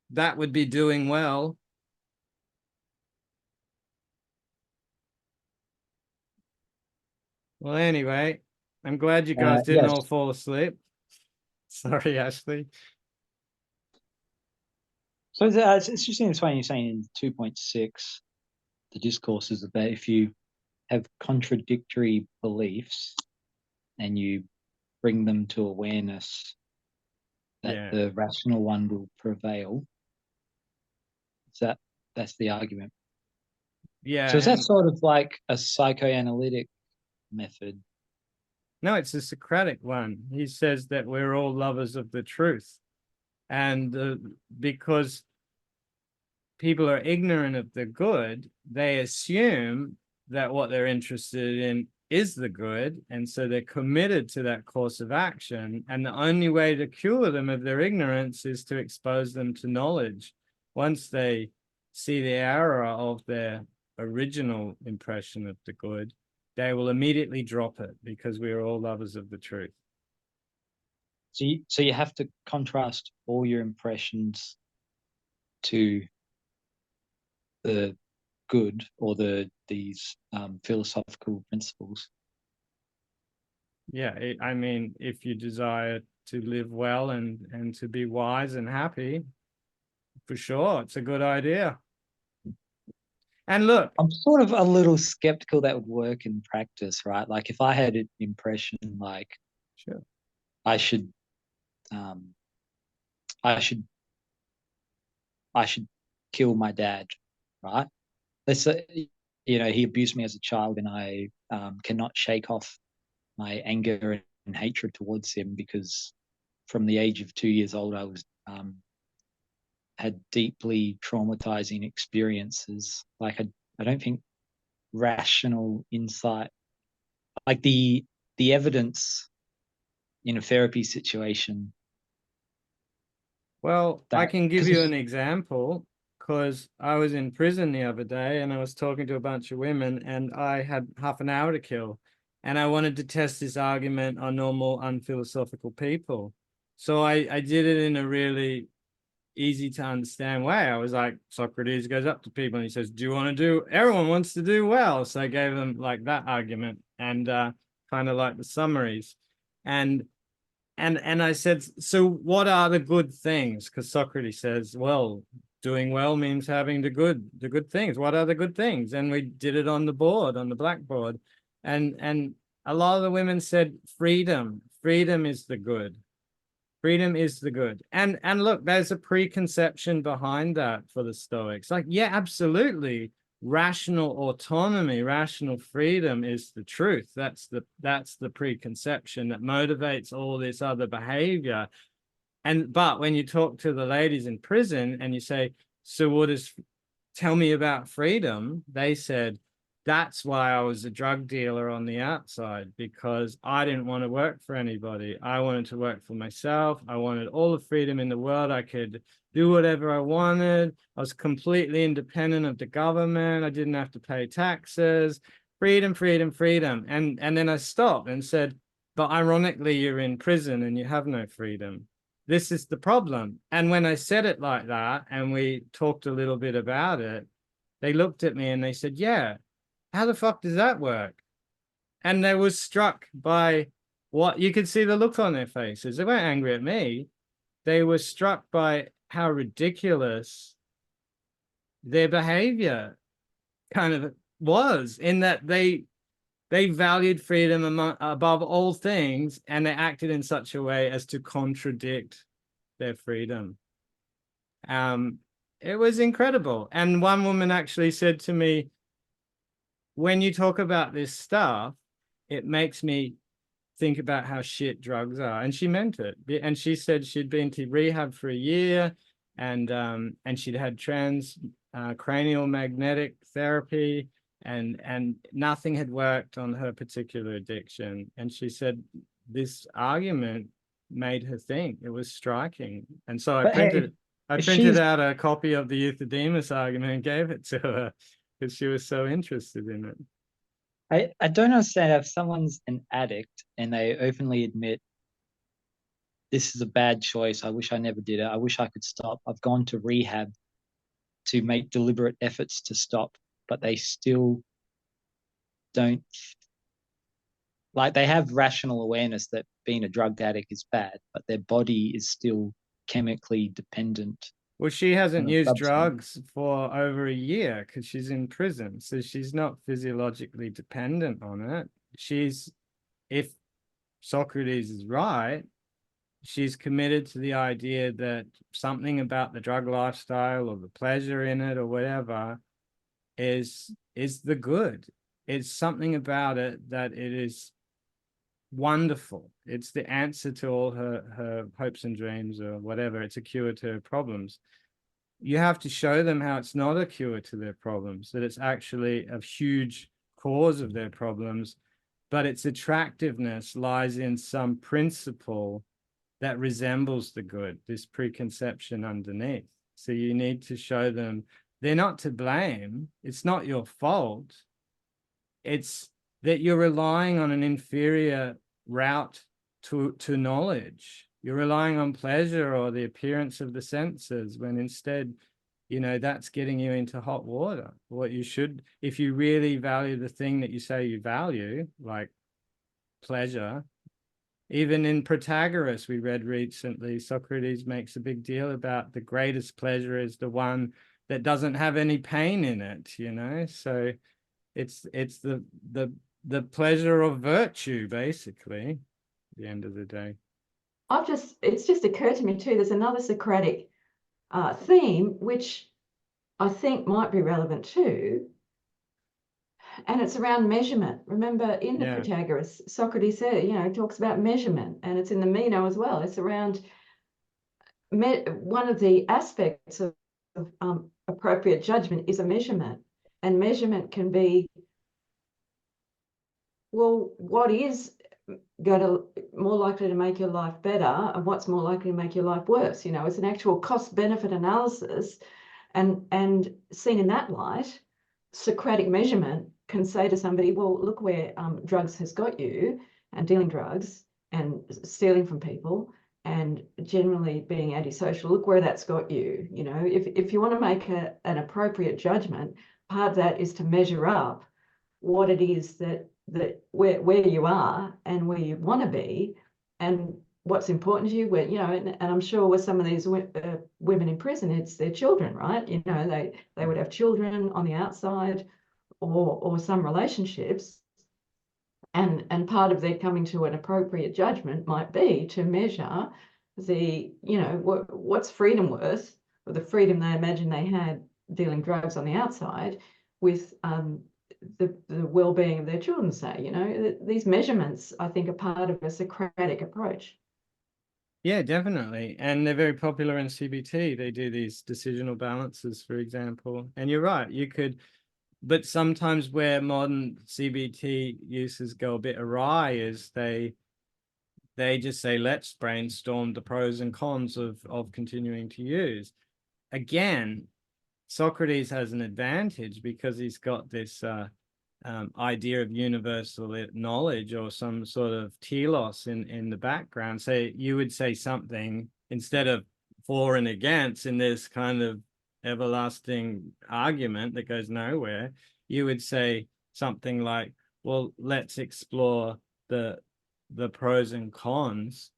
That would be doing well. Well, anyway, I'm glad you guys didn't all fall asleep. Sorry, Ashley. So it's interesting this way you're saying in 2.6, the discourse is about if you have contradictory beliefs and you bring them to awareness, that the rational one will prevail. That's the argument. Yeah. So is that sort of like a psychoanalytic method? No, it's a Socratic one. He says that we're all lovers of the truth. And because people are ignorant of the good, they assume that what they're interested in is the good. And so they're committed to that course of action. And the only way to cure them of their ignorance is to expose them to knowledge. Once they see the error of their original impression of the good, they will immediately drop it, because we are all lovers of the truth. So you have to contrast all your impressions to the good, or these philosophical principles. Yeah, I mean, if you desire to live well and to be wise and happy, for sure, it's a good idea. And look, I'm sort of a little skeptical that would work in practice, right? Like if I had an impression like, sure, I should kill my dad, right? Let's say, you know, he abused me as a child, and I cannot shake off my anger and hatred towards him, because from the age of 2 years old, I was had deeply traumatizing experiences. Like I don't think rational insight, like the evidence in a therapy situation. well, I can give you an example, because I was in prison the other day and I was talking to a bunch of women, and I had half an hour to kill, and I wanted to test this argument on normal, unphilosophical people. So I did it in a really easy to understand way. I was like, Socrates goes up to people and he says, do you want to do, everyone wants to do well. So I gave them like that argument and kind of like the summaries. And I said, so what are the good things? Because Socrates says, well, doing well means having the good things. What are the good things? And we did it on the board, on the blackboard. And a lot of the women said freedom. Freedom is the good. Freedom is the good. And look, there's a preconception behind that for the Stoics. Like, yeah, absolutely. Rational autonomy, rational freedom is the truth. That's the preconception that motivates all this other behavior. But when you talk to the ladies in prison and you say, so tell me about freedom, they said, that's why I was a drug dealer on the outside, because I didn't want to work for anybody. I wanted to work for myself. I wanted all the freedom in the world. I could do whatever I wanted. I was completely independent of the government. I didn't have to pay taxes. Freedom, freedom, freedom. And then I stopped and said, but ironically, you're in prison and you have no freedom. This is the problem. And when I said it like that, and we talked a little bit about it, they looked at me and they said, yeah, how the fuck does that work? And they were struck by what you could see the look on their faces. They weren't angry at me. They were struck by how ridiculous their behavior kind of was, in that they valued freedom above all things, and they acted in such a way as to contradict their freedom. It was incredible. And one woman actually said to me, when you talk about this stuff, it makes me think about how shit drugs are. And she meant it. And she said she'd been to rehab for a year, and she'd had cranial magnetic therapy, and nothing had worked on her particular addiction. And she said this argument made her think. It was striking. And so I printed out a copy of the Euthydemus argument and gave it to her, because she was so interested in it. I don't understand if someone's an addict and they openly admit, this is a bad choice, I wish I never did it, I wish I could stop, I've gone to rehab to make deliberate efforts to stop, but they still don't, like, they have rational awareness that being a drug addict is bad, but their body is still chemically dependent. Well, she hasn't used drugs for over a year because she's in prison. So she's not physiologically dependent on it. If Socrates is right, she's committed to the idea that something about the drug lifestyle or the pleasure in it or whatever is the good. It's something about it that it is wonderful. It's the answer to all her hopes and dreams or whatever. It's a cure to her problems. You have to show them how it's not a cure to their problems, that it's actually a huge cause of their problems, but its attractiveness lies in some principle that resembles the good, this preconception underneath. So you need to show them they're not to blame. It's not your fault. It's that you're relying on an inferior route to knowledge. You're relying on pleasure or the appearance of the senses, when instead, that's getting you into hot water. What you should, if you really value the thing that you say you value, like pleasure. Even in Protagoras, we read recently, Socrates makes a big deal about the greatest pleasure is the one that doesn't have any pain in it, So it's the pleasure of virtue, basically, at the end of the day. It's just occurred to me too, there's another Socratic theme, which I think might be relevant too, and it's around measurement. Remember in the Protagoras, Socrates said, he talks about measurement, and it's in the Meno as well. It's around one of the aspects of appropriate judgment is a measurement, and measurement can be, well, what is more likely to make your life better and what's more likely to make your life worse. It's an actual cost-benefit analysis, and seen in that light, Socratic measurement can say to somebody, well, look where drugs has got you, and dealing drugs and stealing from people, and generally being antisocial. Look where that's got you. You know, if you want to make an appropriate judgment, part of that is to measure up what it is that where you are and where you want to be, and what's important to you. Where, you know, and I'm sure with some of these women in prison, it's their children, right? You know, they would have children on the outside, or some relationships. And part of their coming to an appropriate judgment might be to measure the, you know, what's freedom worth, or the freedom they imagine they had dealing drugs on the outside, with the well-being of their children, say. You know, these measurements, I think, are part of a Socratic approach. Yeah, definitely. And they're very popular in CBT. They do these decisional balances, for example. And you're right, you could, but sometimes where modern CBT uses go a bit awry is they just say, let's brainstorm the pros and cons of continuing to use. Again, Socrates has an advantage because he's got this idea of universal knowledge, or some sort of telos in the background. So you would say something, instead of for and against in this kind of everlasting argument that goes nowhere, you would say something like, well, let's explore the pros and cons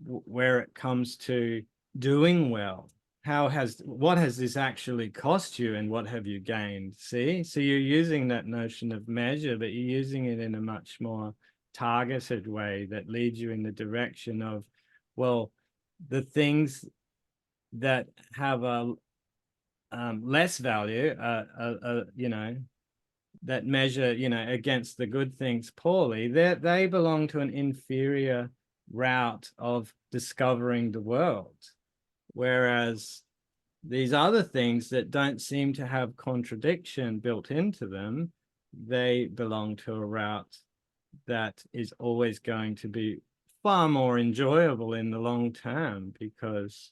where it comes to doing well. What has this actually cost you, and what have you gained? See, so you're using that notion of measure, but you're using it in a much more targeted way that leads you in the direction of, well, the things that have a less value, you know, that measure, you know, against the good things poorly, they belong to an inferior route of discovering the world. Whereas these other things that don't seem to have contradiction built into them, they belong to a route that is always going to be far more enjoyable in the long term, because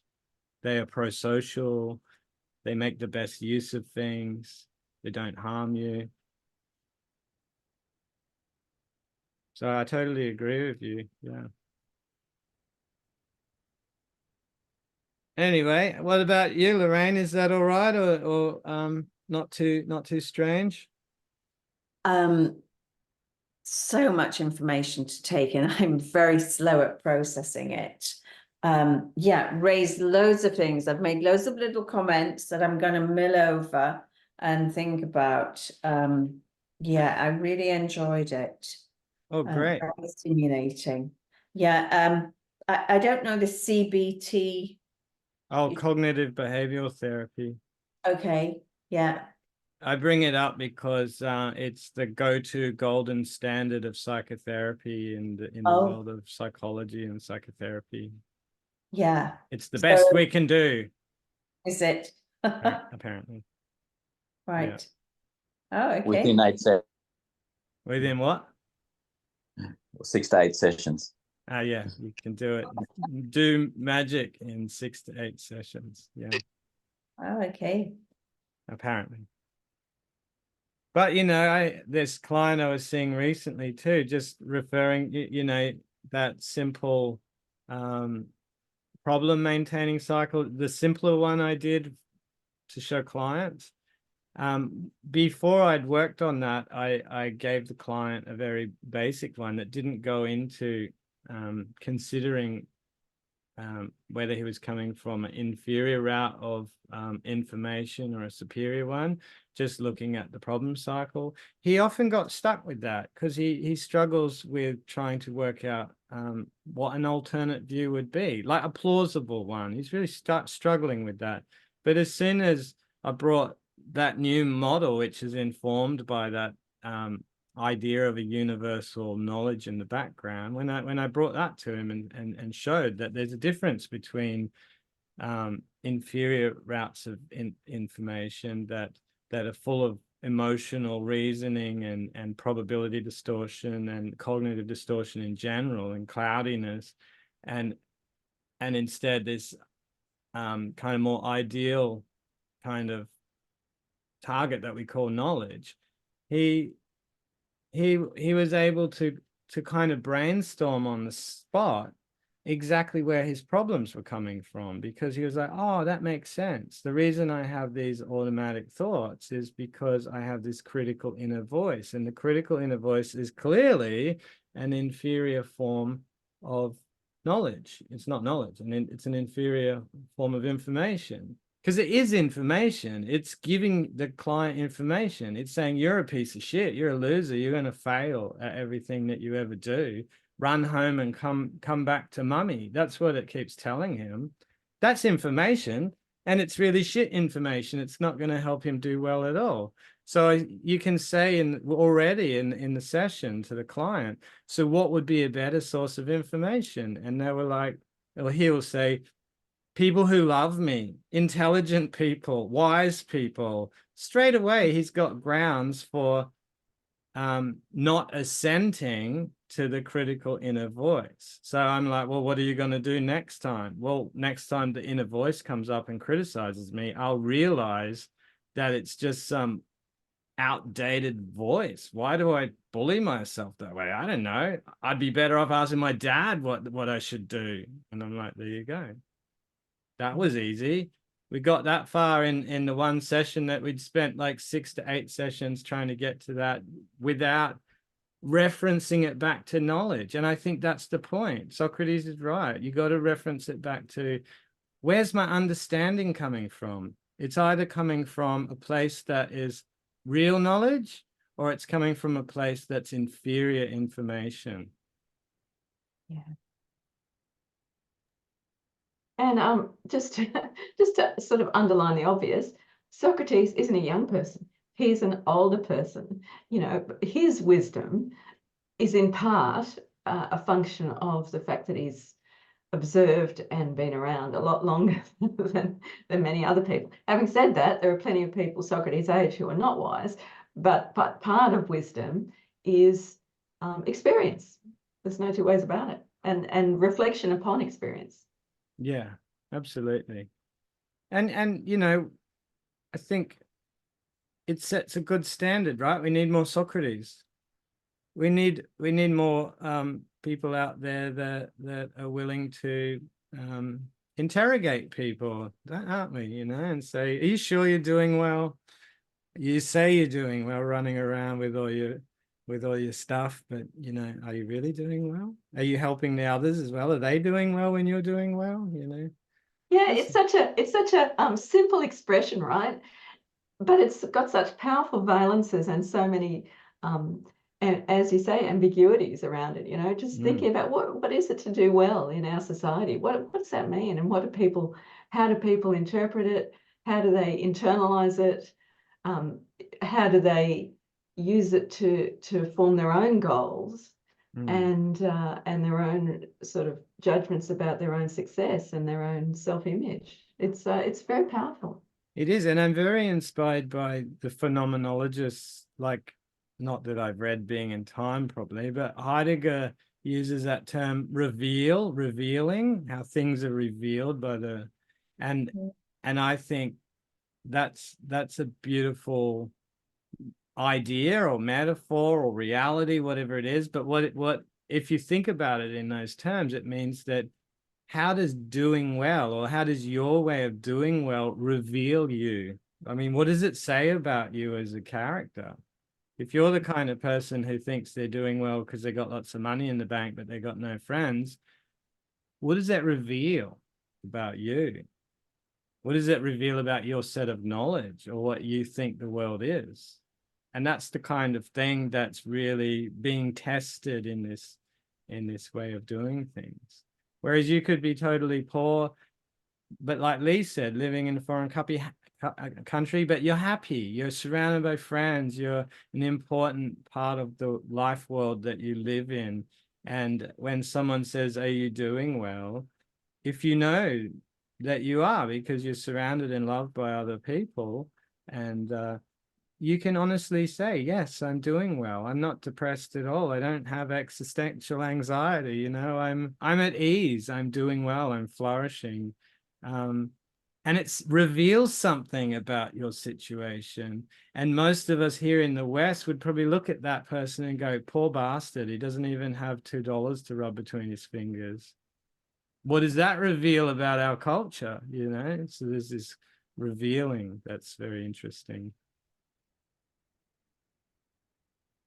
they are pro-social, they make the best use of things, they don't harm you. So I totally agree with you. Yeah. Anyway, what about you, Lorraine? Is that all right, or not too strange? So much information to take in. I'm very slow at processing it. Yeah, raised loads of things. I've made loads of little comments that I'm going to mill over and think about. Yeah, I really enjoyed it. Oh, great. Very stimulating. Yeah, I don't know the CBT. Oh, cognitive-behavioural therapy. Okay, yeah. I bring it up because it's the go-to golden standard of psychotherapy in the world of psychology and psychotherapy. Yeah. It's the best we can do. Is it? Apparently. Right. Yeah. Oh, okay. Within 8 sessions. Within what? 6 to 8 sessions. Yeah, you can do it. Do magic in 6 to 8 sessions. Yeah. Oh, okay. Apparently. But, you know, this client I was seeing recently too, just referring, you know, that simple problem maintaining cycle, the simpler one I did to show clients. Before I'd worked on that, I gave the client a very basic one that didn't go into considering whether he was coming from an inferior route of information or a superior one, just looking at the problem cycle. He often got stuck with that because he struggles with trying to work out what an alternate view would be, like a plausible one. He's really struggling with that. But as soon as I brought that new model, which is informed by that idea of a universal knowledge in the background, when I brought that to him and showed that there's a difference between inferior routes of information that are full of emotional reasoning and probability distortion and cognitive distortion in general and cloudiness, and instead this kind of more ideal kind of target that we call knowledge. He was able to kind of brainstorm on the spot exactly where his problems were coming from, because he was like, oh, that makes sense. The reason I have these automatic thoughts is because I have this critical inner voice, and the critical inner voice is clearly an inferior form of knowledge. It's not knowledge, and it's an inferior form of information, because it is information. It's giving the client information. It's saying, you're a piece of shit, you're a loser, you're going to fail at everything that you ever do. Run home and come back to mummy. That's what it keeps telling him. That's information, and it's really shit information. It's not going to help him do well at all. So you can say already in the session to the client, so what would be a better source of information? And they were like, or he'll say, people who love me, intelligent people, wise people. Straight away, he's got grounds for not assenting to the critical inner voice. So I'm like, well, what are you going to do next time? Well, next time the inner voice comes up and criticizes me, I'll realize that it's just some outdated voice. Why do I bully myself that way? I don't know. I'd be better off asking my dad what I should do. And I'm like, there you go. That was easy. We got that far in the one session that we'd spent like 6 to 8 sessions trying to get to that without referencing it back to knowledge. And I think that's the point. Socrates is right. You got to reference it back to, where's my understanding coming from? It's either coming from a place that is real knowledge, or it's coming from a place that's inferior information. Yeah. And just to sort of underline the obvious, Socrates isn't a young person. He's an older person. You know, his wisdom is in part a function of the fact that he's observed and been around a lot longer than many other people. Having said that, there are plenty of people Socrates' age who are not wise, but part of wisdom is experience. There's no two ways about it, and reflection upon experience. Yeah, absolutely. And you know, I think it sets a good standard, right? We need more Socrates. We need more people out there that are willing to interrogate people, aren't we? You know, and say, are you sure you're doing well? You say you're doing well, running around with all your stuff, but you know, are you really doing well? Are you helping the others as well? Are they doing well when you're doing well? You know? Yeah, it's such a simple expression, right? But it's got such powerful valences and so many and as you say, ambiguities around it. You know, just thinking about what is it to do well in our society? What does that mean? And how do people interpret it? How do they internalize it? How do they use it to form their own goals and their own sort of judgments about their own success and their own self-image? It's very powerful. It is, and I'm very inspired by the phenomenologists, like, not that I've read Being and Time probably, but Heidegger uses that term revealing, how things are revealed by the, and I think that's a beautiful idea or metaphor or reality, whatever it is. But what if you think about it in those terms, it means that how does doing well, or how does your way of doing well reveal you? I mean, what does it say about you as a character? If you're the kind of person who thinks they're doing well because they got lots of money in the bank, but they got no friends, what does that reveal about you? What does it reveal about your set of knowledge or what you think the world is? And that's the kind of thing that's really being tested in this way of doing things. Whereas you could be totally poor, but like Lee said, living in a foreign country, but you're happy, you're surrounded by friends, you're an important part of the life world that you live in. And when someone says, are you doing well? If you know that you are, because you're surrounded and loved by other people, and you can honestly say, yes, I'm doing well. I'm not depressed at all. I don't have existential anxiety. You know, I'm at ease. I'm doing well. I'm flourishing. And it reveals something about your situation. And most of us here in the West would probably look at that person and go, poor bastard, he doesn't even have $2 to rub between his fingers. what does that reveal about our culture? You know, so there's this revealing that's very interesting.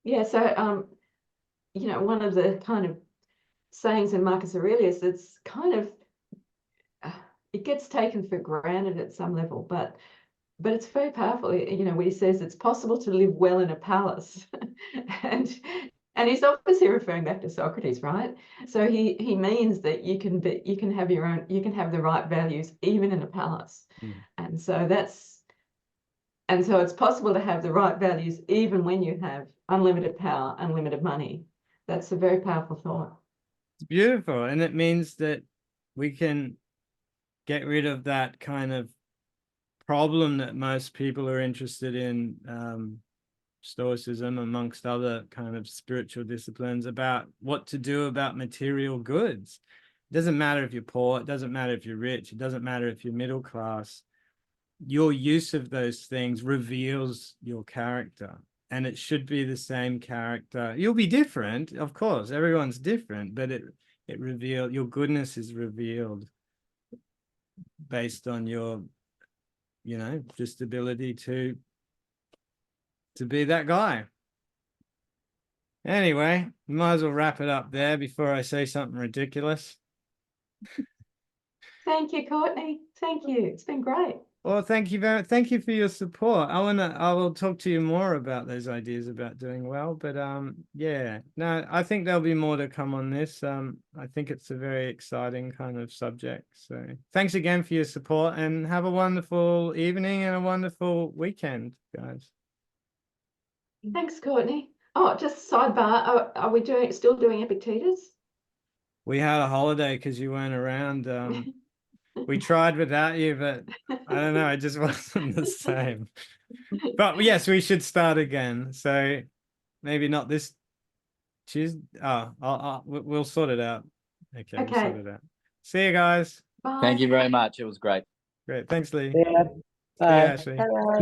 Yeah, so you know, one of the kind of sayings in Marcus Aurelius, it's kind of it gets taken for granted at some level, but it's very powerful. You know, where he says it's possible to live well in a palace, and he's obviously referring back to Socrates, right? So he means that you can have your own, you can have the right values even in a palace, and so it's possible to have the right values even when you have unlimited power, unlimited money. That's a very powerful thought. It's beautiful, and it means that we can get rid of that kind of problem that most people are interested in, Stoicism amongst other kind of spiritual disciplines, about what to do about material goods. It doesn't matter if you're poor, it doesn't matter if you're rich, it doesn't matter if you're middle class. Your use of those things reveals your character, and it should be the same character. You'll be different, of course, everyone's different, but it reveals, your goodness is revealed based on your, you know, just ability to be that guy. Anyway, might as well wrap it up there before I say something ridiculous. Thank you, Courtney. Thank you. It's been great. Well, thank you for your support. I will talk to you more about those ideas about doing well, but yeah, no, I think there'll be more to come on this. I think it's a very exciting kind of subject. So thanks again for your support, and have a wonderful evening and a wonderful weekend, guys. Thanks, Courtney. Oh, just sidebar, are we still doing Epictetus? We had a holiday because you weren't around. We tried without you, but I don't know, it just wasn't the same. But yes, we should start again. So maybe not this Tuesday. Oh, we'll sort it out. Okay, we'll sort it out. See you guys. Bye. Thank you very much. It was great. Great. Thanks, Lee. Yeah. See you, Ashley. Hello.